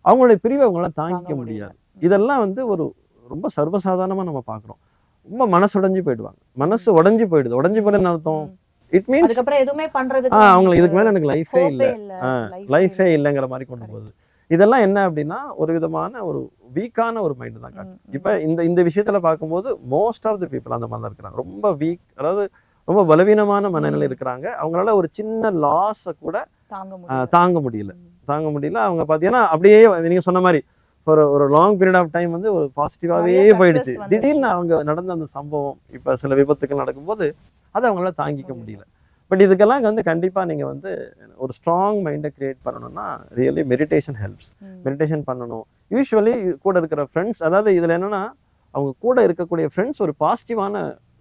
அவங்களுடைய பிரிவை அவங்களால தாங்கிக்க முடியாது. இதெல்லாம் வந்து ஒரு ரொம்ப சர்வசாதாரணமா நம்ம பார்க்குறோம். ரொம்ப மனசுடைஞ்சு போயிடுவாங்க. மனசு உடைஞ்சு போயிடுது. உடைஞ்சு போயிடுன்னு அர்த்தம் இட் மீன்ஸ் அதுக்கப்புறம் எதுவுமே பண்றதுக்கு அவங்களுக்கு இதுக்கு மேல எனக்கு லைஃபே இல்லைங்கிற மாதிரி கொண்டு போகுது. இதெல்லாம் என்ன அப்படின்னா ஒரு விதமான ஒரு வீக்கான ஒரு மைண்டு தான் காட்டும். இப்போ இந்த விஷயத்துல பார்க்கும்போது மோஸ்ட் ஆஃப் தி பீப்புள் அந்த மாதிரி தான் இருக்கிறாங்க. ரொம்ப வீக், அதாவது ரொம்ப பலவீனமான மனநிலை இருக்கிறாங்க. அவங்களால ஒரு சின்ன லாஸை கூட தாங்க முடியல. அவங்க பார்த்தீங்கன்னா அப்படியே நீங்க சொன்ன மாதிரி ஒரு லாங் பீரியட் ஆஃப் டைம் வந்து ஒரு பாசிட்டிவாவே போயிடுச்சு. திடீர்னு அவங்க நடந்த அந்த சம்பவம், இப்ப சில விபத்துக்கள் நடக்கும்போது அதை அவங்களால தாங்கிக்க முடியல. பட் இதுக்கெல்லாம் வந்து கண்டிப்பா நீங்க வந்து ஒரு ஸ்ட்ராங் மைண்டை கிரியேட் பண்ணணும்னா ரியலி மெடிடேஷன் ஹெல்ப்ஸ். மெடிடேஷன் பண்ணணும். யூஸ்வலி கூட இருக்கிற ஃப்ரெண்ட்ஸ், அதாவது இதுல என்னன்னா அவங்க கூட இருக்கக்கூடிய ஃப்ரெண்ட்ஸ் ஒரு பாசிட்டிவான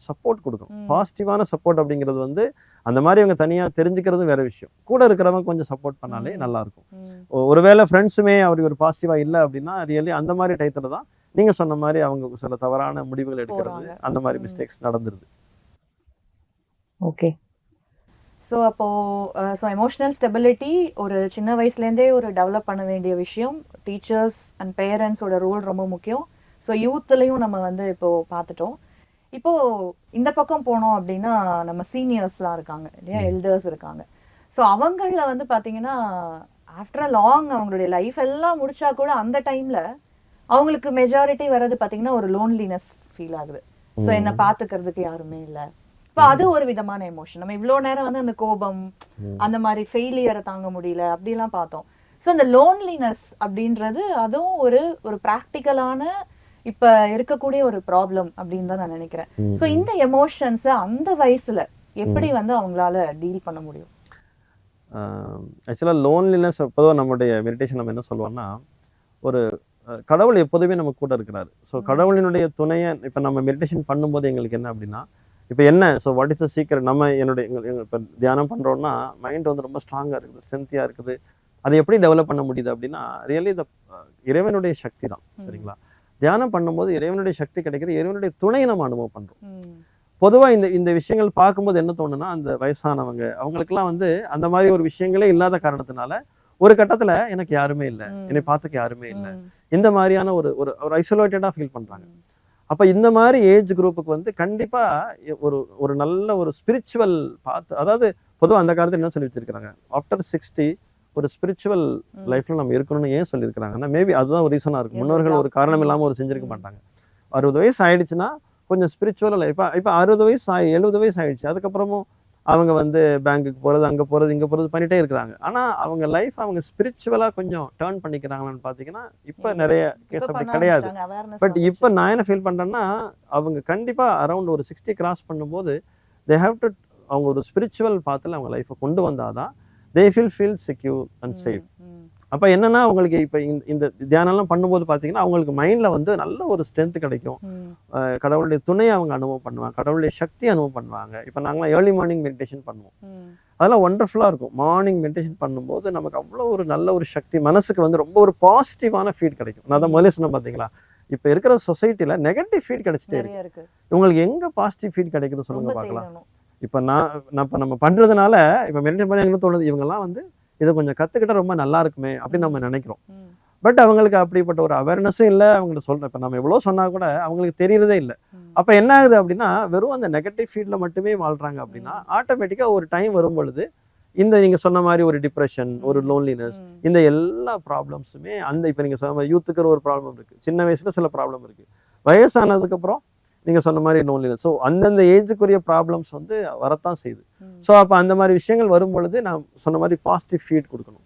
சப்போர்ட் கொடுக்கும். பாசிட்டிவான சப்போர்ட் அப்படிங்கிறது வந்து அந்த மாதிரி அவங்க தனியா தெரிஞ்சுக்கிறது வேற விஷயம். கூட இருக்கிறவங்க கொஞ்சம் சப்போர்ட் பண்ணாலே நல்லா இருக்கும். ஒருவேளை ஃப்ரெண்ட்ஸுமே அவருக்கு ஒரு பாசிட்டிவா இல்லை அப்படின்னா ரியலி அந்த மாதிரி டயத்துல தான் நீங்க சொன்ன மாதிரி அவங்க சில தவறான முடிவுகள் எடுக்கிறது, அந்த மாதிரி மிஸ்டேக்ஸ் நடந்துருது. ஓகே. ஸோ எமோஷனல் ஸ்டெபிலிட்டி ஒரு சின்ன வயசுலேருந்தே ஒரு டெவலப் பண்ண வேண்டிய விஷயம். டீச்சர்ஸ் அண்ட் பேரண்ட்ஸோட ரோல் ரொம்ப முக்கியம். ஸோ யூத்லேயும் நம்ம வந்து இப்போது பார்த்துட்டோம். இப்போது இந்த பக்கம் போனோம் அப்படின்னா நம்ம சீனியர்ஸ்லாம் இருக்காங்க இல்லையா, எல்டர்ஸ் இருக்காங்க. ஸோ அவங்களில் வந்து பார்த்தீங்கன்னா ஆஃப்டர் லாங் அவங்களுடைய லைஃப் எல்லாம் முடிச்சா கூட அந்த டைமில் அவங்களுக்கு மெஜாரிட்டி வர்றது பார்த்தீங்கன்னா ஒரு லோன்லினஸ் ஃபீல் ஆகுது. ஸோ என்னை பார்த்துக்கிறதுக்கு யாருமே இல்லை. இப்போ அது ஒரு விதமான எமோஷன். நம்ம இவ்வளோ நேரம் வந்து அந்த கோபம், அந்த மாதிரி ஃபெயிலியரை தாங்க முடியல அப்படிலாம் பார்த்தோம். ஸோ அந்த லோன்லினஸ் அப்படின்றது அதுவும் ஒரு ப்ராக்டிக்கலான இப்ப இருக்கக்கூடிய ஒரு ப்ராப்ளம் அப்படின்னு தான் நான் நினைக்கிறேன். ஸோ இந்த எமோஷன்ஸை அந்த வயசுல எப்படி வந்து அவங்களால டீல் பண்ண முடியும்? ஆக்சுவலாக லோன்லினஸ் எப்போதும் நம்மளுடைய மெடிடேஷன் நம்ம என்ன சொல்லுவோம்னா, ஒரு கடவுள் எப்போதுமே நம்ம கூட இருக்கிறாரு. ஸோ கடவுளினுடைய துணையை இப்போ நம்ம மெடிடேஷன் பண்ணும்போது எங்களுக்கு என்ன அப்படின்னா, இப்போ என்ன வாட் இஸ் த சீக்ரெட், நம்ம இப்போ தியானம் பண்ணுறோம்னா மைண்ட் வந்து ரொம்ப ஸ்ட்ராங்காக இருக்குது, ஸ்ட்ரென்த்தியாக இருக்குது. அதை எப்படி டெவலப் பண்ண முடியுது அப்படின்னா ரியலி இறைவனுடைய சக்தி தான். சரிங்களா? தியானம் பண்ணும்போது இறைவனுடைய சக்தி கிடைக்கிறது, இறைவனுடைய துணையை நம்ம அனுபவம் பண்றோம். பொதுவாக இந்த விஷயங்கள் பார்க்கும்போது என்ன தோணுன்னா, அந்த வயசானவங்க அவங்களுக்குலாம் வந்து அந்த மாதிரி ஒரு விஷயங்களே இல்லாத காரணத்தினால ஒரு கட்டத்துல எனக்கு யாருமே இல்லை, என்னை பார்த்துக்க யாருமே இல்லை, இந்த மாதிரியான ஒரு ஐசோலேட்டடா ஃபீல் பண்றாங்க. அப்ப இந்த மாதிரி ஏஜ் குரூப்புக்கு வந்து கண்டிப்பா ஒரு நல்ல ஒரு ஸ்பிரிச்சுவல் பார்த்து, அதாவது பொதுவாக அந்த காலத்துல என்ன சொல்லி வச்சிருக்காங்க, ஆஃப்டர் 60 ஒரு ஸ்பிரிச்சுவல் லைஃப்ல நம்ம இருக்கணும்னு ஏன் சொல்லியிருக்கிறாங்கன்னா, மேபி அதுதான் ஒரு ரீசனா இருக்கும். முன்னோர்கள் ஒரு காரணம் இல்லாம ஒரு செஞ்சிருக்க மாட்டாங்க. 60 வயசு ஆயிடுச்சுன்னா கொஞ்சம் ஸ்பிரிச்சுவல் லைஃப். இப்போ 60 வயசு 70 வயசு ஆயிடுச்சு, அதுக்கப்புறமும் அவங்க வந்து பேங்குக்கு போறது, அங்க போறது, இங்க போறது பண்ணிட்டே இருக்கிறாங்க. ஆனா அவங்க லைஃப் அவங்க ஸ்பிரிச்சுவலா கொஞ்சம் டேர்ன் பண்ணிக்கிறாங்களான்னு பாத்தீங்கன்னா இப்ப நிறைய கேஸ் அப்படி கிடையாது. பட் இப்ப நான் என்ன ஃபீல் பண்றேன்னா, அவங்க கண்டிப்பா அரௌண்ட் ஒரு 60 கிராஸ் பண்ணும்போது தே ஹேவ் டு அவங்க ஒரு ஸ்பிரிச்சுவல் பாத்துல அவங்க லைஃப்பை கொண்டு வந்தாதான் they feel secure and safe. அப்ப என்னன்னா உங்களுக்கு இப்ப இந்த தியானம்லாம் பண்ணும்போது பாத்தீங்கன்னா அவங்களுக்கு மைண்ட்ல வந்து நல்ல ஒரு ஸ்ட்ரென்த் கிடைக்கும். கடவுளுடைய துணையை அவங்க அனுபவம் பண்ணுவாங்க, கடவுளுடைய சக்தி அனுபவம் பண்ணுவாங்க. இப்ப நாங்களாம் ஏர்லி மார்னிங் மெடிடேஷன் பண்ணுவோம், அதெல்லாம் ஒண்டர்ஃபுல்லா இருக்கும். மார்னிங் மெடிடேஷன் பண்ணும்போது நமக்கு அவ்வளோ ஒரு நல்ல ஒரு சக்தி, மனசுக்கு வந்து ரொம்ப ஒரு பாசிட்டிவான ஃபீட் கிடைக்கும். நான் தான் முதல்ல சொன்னேன் பாத்தீங்களா, இப்ப இருக்கிற சொசைட்டில நெகட்டிவ் ஃபீட் கிடைச்சிட்டே இருக்கு. உங்களுக்கு எங்க பாசிட்டிவ் ஃபீட் கிடைக்குது சொல்லுங்க பார்க்கலாம். இப்ப நம்ம பண்றதுனால இப்ப மெடிடேஷன் பண்ணி எங்களுக்கு தோணுது, இவங்கெல்லாம் வந்து இதை கொஞ்சம் கத்துக்கிட்டா ரொம்ப நல்லா இருக்குமே அப்படின்னு நம்ம நினைக்கிறோம். பட் அவங்களுக்கு அப்படிப்பட்ட ஒரு அவேர்னஸும் இல்லை. அவங்களுக்கு சொல்றேன், இப்ப நம்ம எவ்வளவு சொன்னா கூட அவங்களுக்கு தெரியறதே இல்லை. அப்ப என்ன ஆகுது அப்படின்னா, வெறும் அந்த நெகட்டிவ் ஃபீல்ட்ல மட்டுமே வாழ்றாங்க. அப்படின்னா ஆட்டோமேட்டிக்கா ஒரு டைம் வரும் பொழுது இந்த நீங்க சொன்ன மாதிரி ஒரு டிப்ரெஷன், ஒரு லோன்லினஸ், இந்த எல்லா ப்ராப்ளம்ஸுமே அந்த இப்ப நீங்க சொன்ன மாதிரி யூத்துக்கு ஒரு ப்ராப்ளம் இருக்கு, சின்ன வயசுல சில ப்ராப்ளம் இருக்கு, வயசானதுக்கு அப்புறம் நீங்க சொன்ன மாதிரி லோன்லினஸ். ஸோ அந்தந்த ஏஜுக்குரிய ப்ராப்ளம்ஸ் வந்து வரத்தான் செய்யுது. ஸோ அப்போ அந்த மாதிரி விஷயங்கள் வரும் பொழுது நான் சொன்ன மாதிரி பாசிட்டிவ் ஃபீட் கொடுக்கணும்.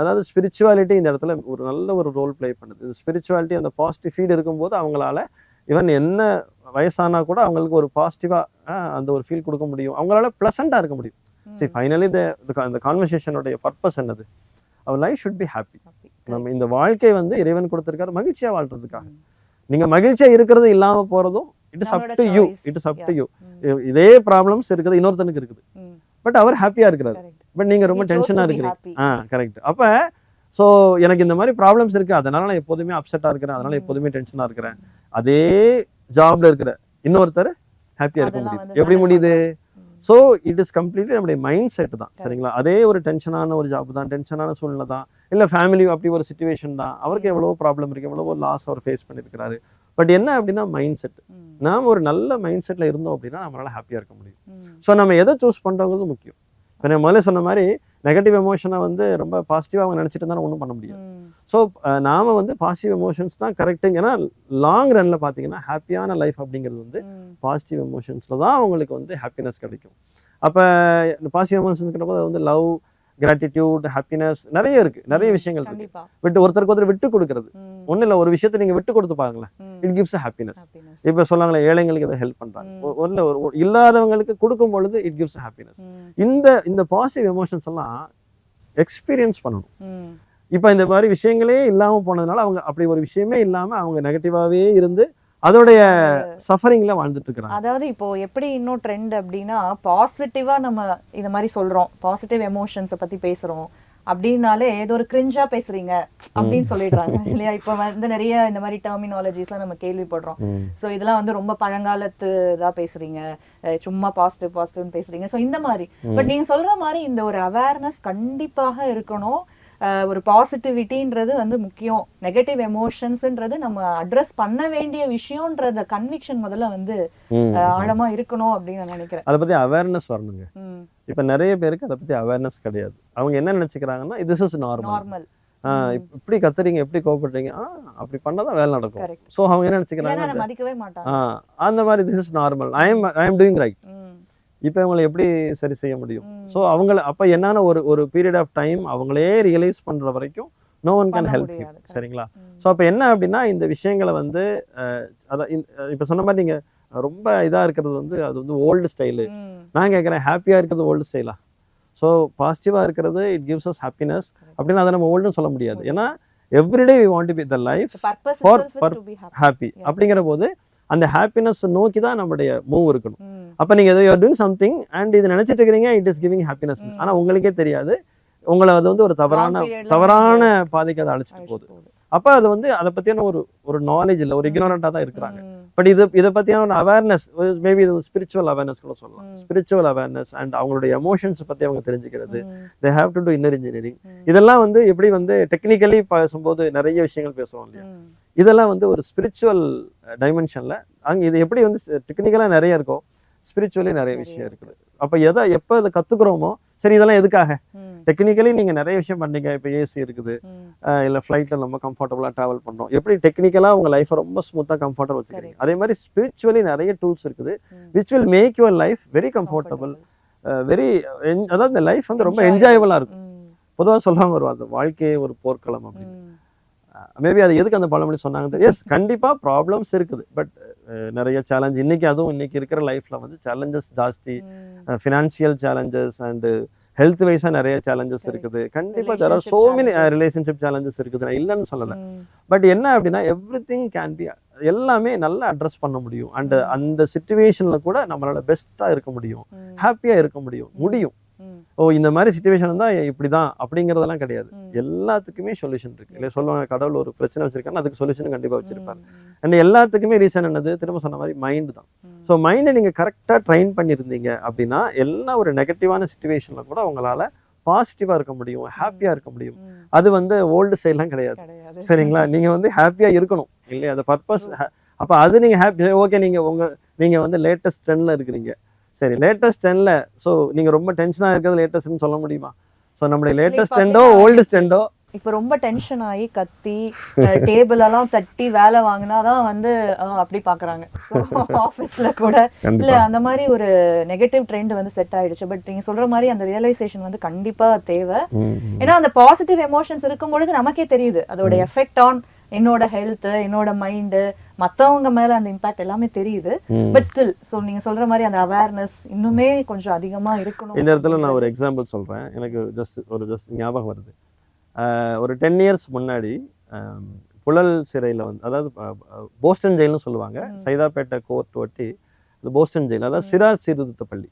அதாவது ஸ்பிரிச்சுவாலிட்டி இந்த இடத்துல ஒரு நல்ல ஒரு ரோல் பிளே பண்ணுது. ஸ்பிரிச்சுவாலிட்டி அந்த பாசிட்டிவ் ஃபீட் இருக்கும்போது அவங்களால ஈவன் என்ன வயசானா கூட அவங்களுக்கு ஒரு பாசிட்டிவா அந்த ஒரு ஃபீல் கொடுக்க முடியும், அவங்களால பிளசண்டா இருக்க முடியும். சரி, ஃபைனலி இந்த கான்வர்சேஷனுடைய பர்பஸ் என்னது, our life should be happy. நம்ம இந்த வாழ்க்கை வந்து இறைவன் கொடுத்திருக்காரு மகிழ்ச்சியா வாழ்றதுக்காக. நீங்க மகிழ்ச்சியா இருக்கிறது இல்லாம போறதும் it is up to you. It is up to you. இதே ப்ராப்ளம்ஸ் இருக்குது, இன்னொருத்தனுக்கு இருக்குது, பட் அவர் ஹாப்பியா இருக்கிறாரு, பட் நீங்க ரொம்ப டென்ஷனா இருக்கிறீங்க. கரெக்ட். அப்ப சோ எனக்கு இந்த மாதிரி ப்ராப்ளம்ஸ் இருக்கு, அதனால நான் எப்போதுமே அப்செட்டா இருக்கிறேன், அதனால எப்போதுமே டென்ஷனா இருக்கிறேன். அதே ஜாப்ல இருக்கிற இன்னொருத்தர் ஹாப்பியா இருக்க முடியுது. எப்படி முடியுது? ஸோ இட் இஸ் கம்ப்ளீட்லி நம்முடைய மைண்ட் செட் தான். சரிங்களா? அதே ஒரு டென்ஷனான ஒரு ஜாப் தான், டென்ஷனான சூழ்நிலை தான், இல்லை ஃபேமிலி அப்படி ஒரு சுச்சுவேஷன் தான், அவருக்கு எவ்வளோ ப்ராப்ளம் இருக்கு, எவ்வளோ லாஸ் அவர் ஃபேஸ் பண்ணியிருக்கிறாரு. பட் என்ன அப்படின்னா மைண்ட் செட். நாம் ஒரு நல்ல மைண்ட் செட்ல இருந்தோம் அப்படின்னா நம்மளால ஹாப்பியா இருக்க முடியும். ஸோ நம்ம எதை சூஸ் பண்றோங்கிறது முக்கியம். இப்போ நான் முதல்ல சொன்ன மாதிரி நெகட்டிவ் எமோஷனை வந்து ரொம்ப பாசிட்டிவாக அவங்க நினச்சிட்டு இருந்தாலும் ஒன்றும் பண்ண முடியாது. ஸோ நாம வந்து பாசிட்டிவ் எமோஷன்ஸ் தான் கரெக்டுங்க. ஏன்னா லாங் ரன்ல பார்த்தீங்கன்னா ஹாப்பியான லைஃப் அப்படிங்கிறது வந்து பாசிட்டிவ் எமோஷன்ஸில் தான் அவங்களுக்கு வந்து ஹாப்பினஸ் கிடைக்கும். அப்போ இந்த பாசிட்டிவ் எமோஷன்ஸ்ங்கிற போது வந்து லவ், கிராட்டிடியூட், ஹாப்பினஸ் நிறைய இருக்கு, நிறைய விஷயங்கள் இருக்கு. ஒருத்தருக்கு ஒருத்தர் விட்டு கொடுக்கறது ஒன்றும் இல்லை, ஒரு விஷயத்தை நீங்க விட்டு கொடுத்து பாருங்களேன், இட் கிவ்ஸ் ஹாப்பினஸ். இப்போ சொன்னாங்களே ஏழைங்களுக்கு எதை ஹெல்ப் பண்றாங்க, ஒரு இல்லாதவங்களுக்கு கொடுக்கும் பொழுது இட் கிவ்ஸ் ஹாப்பினஸ். இந்த பாசிட்டிவ் எமோஷன்ஸ் எல்லாம் எக்ஸ்பீரியன்ஸ் பண்ணணும். இப்போ இந்த மாதிரி விஷயங்களே இல்லாம போனதுனால அவங்க அப்படி ஒரு விஷயமே இல்லாம அவங்க நெகட்டிவாவே இருந்து அதோடைய சஃபரிங்ல வாழ்ந்துட்டு இருக்காங்க. அதாவது இப்போ எப்படி இன்னும் ட்ரெண்ட் அப்படின்னா பாசிட்டிவா நம்ம இந்த மாதிரி சொல்றோம், பாசிட்டிவ் எமோஷன்ஸை பத்தி பேசுறோம் அப்படின்னாலே ஏதோ ஒரு கிரிஞ்சா பேசுறீங்க அப்படின்னு சொல்லிடுறாங்க இல்லையா? இப்போ வந்து நிறைய இந்த மாதிரி டெர்மினாலஜிஸ்லாம் நம்ம கேள்விப்படுறோம். ஸோ இதெல்லாம் வந்து ரொம்ப பழங்காலத்து தான் பேசுறீங்க, சும்மா பாசிட்டிவ்னு பேசுறீங்க. ஸோ இந்த மாதிரி பட் நீங்க சொல்ற மாதிரி இந்த ஒரு அவேர்னஸ் கண்டிப்பாக இருக்கணும். ஒரு பாசிட்டிவிட்டின்றது வந்து முக்கியம், நெகட்டிவ் எமோஷன்ஸ்ன்றது நம்ம அட்ரஸ் பண்ண வேண்டிய விஷயம்ன்றத கன்விக்ஷன் முதல்ல வந்து ஆழமா இருக்கணும் அப்படின்னு நான் நினைக்கிறேன். அதை பத்தி அவேர்னஸ் வரணுங்க. இப்ப நிறைய பேருக்கு அதை பத்தி அவேர்னஸ் கிடையாது. அவங்க என்ன நினைச்சுக்கிறாங்கன்னா திஸ் இஸ் நார்மல், இப்படி கத்துறீங்க, எப்படி கோபப்படுறீங்க, அப்படி பண்ணாதான் வேலை நடக்கும். சோ அவங்க என்ன நினைச்சுக்கிறாங்க, மதிக்கவே மாட்டாங்க. அந்த மாதிரி this is normal, I am doing right. இப்போ இவங்களை எப்படி சரி செய்ய முடியும்? ஸோ அவங்கள அப்போ என்னன்னா ஒரு பீரியட் ஆஃப் டைம் அவங்களே ரியலைஸ் பண்ற வரைக்கும் no one can help you. சரிங்களா? ஸோ அப்போ என்ன அப்படின்னா இந்த விஷயங்களை வந்து அதான் இப்போ சொன்ன மாதிரி நீங்க ரொம்ப இதா இருக்கிறது வந்து அது வந்து ஓல்டு ஸ்டைலு. நான் கேட்குறேன், ஹாப்பியா இருக்கிறது ஓல்டு ஸ்டைலா? ஸோ பாசிட்டிவா இருக்கிறது இட் கிவ்ஸ் அஸ் ஹாப்பினஸ் அப்படின்னு அதை நம்ம ஓல்டுன்னு சொல்ல முடியாது. ஏன்னா everyday we want to be the life for happy. அப்படிங்கிற போது அந்த ஹாப்பினஸ் நோக்கி தான் நம்மளுடைய மூவ் இருக்கணும். அப்ப நீங்க you are doing something and இது நினைச்சிட்டு இருக்கீங்க, இட் இஸ் கிவிங் ஹாப்பினஸ். ஆனா உங்களுக்கே தெரியாது, உங்களை அது வந்து ஒரு தவறான பாதைக்கு அதை அழைச்சிட்டு போகுது. அப்ப அது வந்து அதை பத்தியான ஒரு நாலேஜ் இல்லை, ஒரு இக்னோரண்டா தான் இருக்கிறாங்க. பட் இதை பத்தியான ஒரு அவேர்னஸ், மேபி இது ஸ்பிரிச்சுவல் அவேர்னஸ் கூட சொல்லலாம். ஸ்பிரிச்சுவல் அவேர்னஸ் அண்ட் அவங்களுடைய எமோஷன்ஸ் பத்தி அவங்க தெரிஞ்சுக்கிறது, தே have to to inner engineering. இதெல்லாம் வந்து எப்படி வந்து டெக்னிக்கலி பேசும்போது நிறைய விஷயங்கள் பேசுவோம் இல்லையா, இதெல்லாம் வந்து ஒரு ஸ்பிரிச்சுவல் டைமென்ஷன்ல அங்க இது எப்படி வந்து டெக்னிக்கலா நிறைய இருக்கும், ஸ்பிரிச்சுவலி நிறைய விஷயம் இருக்குது. அப்ப எப்ப இதை கத்துக்கிறோமோ, சரி இதெல்லாம் எதுக்காக டெக்னிக்கலி நீங்க நிறைய விஷயம் பண்ணீங்க, இப்போ ஏசி இருக்குது, இல்ல ஃபிளைட்ல நம்ம கம்ஃபர்டபுளா டிராவல் பண்றோம், எப்படி டெக்னிக்கலா உங்க லைஃப் ரொம்ப ஸ்மூத்தா கம்ஃபர்டபுள் வச்சுக்கிறீங்க. அதே மாதிரி ஸ்பிரிச்சுவலி நிறைய டூல்ஸ் இருக்குது which will make your life very comfortable, very அதாவது இந்த லைஃப் வந்து ரொம்ப என்ஜாயபிளா இருக்கும். பொதுவாக சொல்றாங்க ஒரு அந்த வாழ்க்கையே ஒரு போர்க்களம் அப்படின்னு. மேபி அது எதுக்கு அந்த பழமொழி சொன்னாங்க? எஸ், கண்டிப்பா ப்ராப்ளம்ஸ் இருக்குது, பட் நிறைய சேலஞ்ச் இன்னைக்கு இருக்கிற லைஃப்ல வந்து சேலஞ்சஸ் ஜாஸ்தி, ஃபினான்சியல் சேலஞ்சஸ் அண்ட் ஹெல்த் வைஸா நிறைய சேலஞ்சஸ் இருக்குது. கண்டிப்பா there are so many relationship challenges இருக்குது, நான் இல்லைன்னு சொல்லலை. பட் என்ன அப்படின்னா எவ்ரிதிங் கேன் பி, எல்லாமே நல்லா அட்ரஸ் பண்ண முடியும். அண்ட் அந்த சிச்சுவேஷன்ல கூட நம்மளால பெஸ்டா இருக்க முடியும், ஹாப்பியா இருக்க முடியும். ஓ இந்த மாதிரி சிச்சுவேஷன் தான் இப்படிதான் அப்படிங்கறதெல்லாம் கிடையாது. எல்லாத்துக்குமே சொல்யூஷன் இருக்கு இல்லையா? சொல்லுவாங்க, கடவுள் ஒரு பிரச்சனை வச்சிருக்காங்க, அதுக்கு சொல்யூஷன் கண்டிப்பா வச்சிருப்பாரு. அண்ட் எல்லாத்துக்குமே ரீசன் என்னது? திரும்ப சொன்ன மாதிரி மைண்ட் தான். ஸோ மைண்டை நீங்க கரெக்டா ட்ரெயின் பண்ணியிருந்தீங்க அப்படின்னா எல்லா ஒரு நெகட்டிவான சிச்சுவேஷன்ல கூட உங்களால பாசிட்டிவா இருக்க முடியும், ஹாப்பியா இருக்க முடியும். அது வந்து ஓல்டு ஸ்டைல்லாம் கிடையாது. சரிங்களா? நீங்க வந்து ஹாப்பியா இருக்கணும் இல்லையா? அந்த பர்பஸ். அப்ப அது நீங்க ஹாப்பி, ஓகே, நீங்க வந்து லேட்டஸ்ட் ட்ரெண்ட்ல இருக்கிறீங்க. சரி, லேட்டஸ்ட் ட்ரெண்ட்ல ஸோ நீங்க ரொம்ப டென்ஷனா இருக்கிறது லேட்டஸ்ட்னு சொல்ல முடியுமா? ஸோ நம்மளுடைய லேட்டஸ்ட் ட்ரெண்டோ ஓல்டு ட்ரெண்டோ? இப்ப ரொம்ப டென்ஷன் ஆகி கத்தி டேபிள் எல்லாம் தட்டி வேலை வாங்கினாதான் வந்து அப்படி பாக்குறாங்க ஆபீஸ்ல கூட. இல்ல அந்த மாதிரி ஒரு நெகட்டிவ் ட்ரெண்ட் வந்து செட் ஆயிடுச்சு. பட் நீங்க சொல்ற மாதிரி அந்த ரியலைசேஷன் வந்து கண்டிப்பா தேவை. ஏன்னா அந்த பாசிட்டிவ் எமோஷன்ஸ் இருக்கும் பொழுது நமக்கே தெரியுது அதோட எஃபெக்ட் ஆன் என்னோட ஹெல்த், என்னோட மைண்டு, மத்தவங்க மேல அந்த இம்பாக்ட் எல்லாமே தெரியுது. பட் ஸ்டில் சோ நீங்க சொல்ற மாதிரி அந்த அவேர்னஸ் இன்னுமே கொஞ்சம் அதிகமா இருக்கணும். இந்த இடத்துல நான் ஒரு எக்ஸாம்பிள் சொல்றேன், எனக்கு ஜஸ்ட் ஞாபகம் வருது. ஒரு 10 இயர்ஸ் முன்னாடி புழல் சிறையில் வந்து, அதாவது போஸ்டன் ஜெயில்னு சொல்லுவாங்க, சைதாப்பேட்டை கோர்ட் ஒட்டி போஸ்டன் ஜெயில், அதாவது சிறா சீர்திருத்த பள்ளி.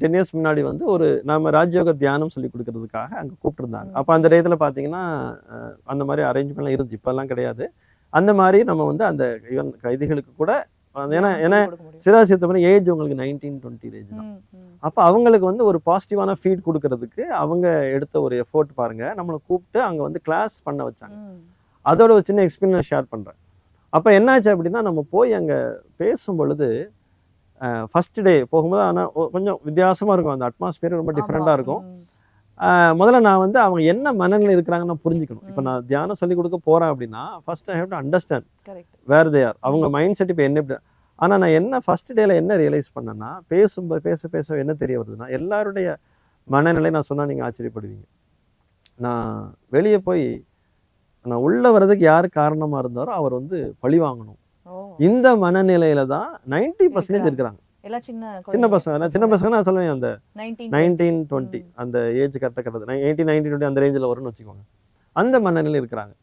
10 இயர்ஸ் முன்னாடி வந்து நாம ராஜயோக தியானம் சொல்லி கொடுக்கறதுக்காக அங்கே கூப்பிட்டுருந்தாங்க. அப்போ அந்த டயத்தில் பார்த்தீங்கன்னா அந்த மாதிரி அரேஞ்ச்மெண்ட்லாம் இருந்துச்சு, இப்போல்லாம் கிடையாது. அந்த மாதிரி நம்ம வந்து அந்த ஈவன் கைதிகளுக்கு கூட, ஏன்னா சிறா சீர்திருத்த பள்ளி ஏஜ் உங்களுக்கு 19-20 ஏஜ் தான். அப்போ அவங்களுக்கு வந்து ஒரு பாசிட்டிவான ஃபீட் கொடுக்கறதுக்கு அவங்க எடுத்த ஒரு எஃபோர்ட் பாருங்க. நம்மளை கூப்பிட்டு அங்கே வந்து கிளாஸ் பண்ண வச்சாங்க. அதோட ஒரு சின்ன எக்ஸ்பீரியன்ஸ் ஷேர் பண்ணுறேன். அப்போ என்னாச்சு அப்படின்னா, நம்ம போய் அங்கே பேசும் பொழுது ஃபர்ஸ்ட் டே போகும்போது ஆனால் கொஞ்சம் வித்தியாசமாக இருக்கும், அந்த அட்மாஸ்பியர் ரொம்ப ஆமா. டிஃப்ரெண்ட்டாக இருக்கும். முதல்ல நான் வந்து அவங்க என்ன மனநிலை இருக்கிறாங்கன்னு நான் புரிஞ்சுக்கணும். இப்போ நான் தியானம் சொல்லிக் கொடுக்க போகிறேன் அப்படின்னா first I have to understand correct. Where they are. அவங்க மைண்ட் செட் இப்போ என்ன எப்படி. ஆனால் நான் என்ன ஃபர்ஸ்ட் டேல என்ன ரியலைஸ் பண்ணேன்னா, பேசும்போது பேச பேச என்ன தெரிய வருதுன்னா, எல்லாருடைய மனநிலை நான் சொன்னால் நீங்கள் ஆச்சரியப்படுவீங்க. நான் வெளியே போய் நான் உள்ள வர்றதுக்கு யார் காரணமாக இருந்தாரோ அவர் வந்து பழி வாங்கணும், ஓ இந்த மனநிலையில தான் 90% இருக்கிறாங்க. எல்லாம் சின்ன பசங்க, சின்ன பசங்க நான் சொல்லுவேன் அந்த 19 19, 20 அந்த ஏஜ் கரெக்டாக கரெக்ட் 18, 19, 20 அந்த ரேஞ்சில் வரும்னு வச்சுக்கோங்க. அந்த மனநிலை இருக்கிறாங்க.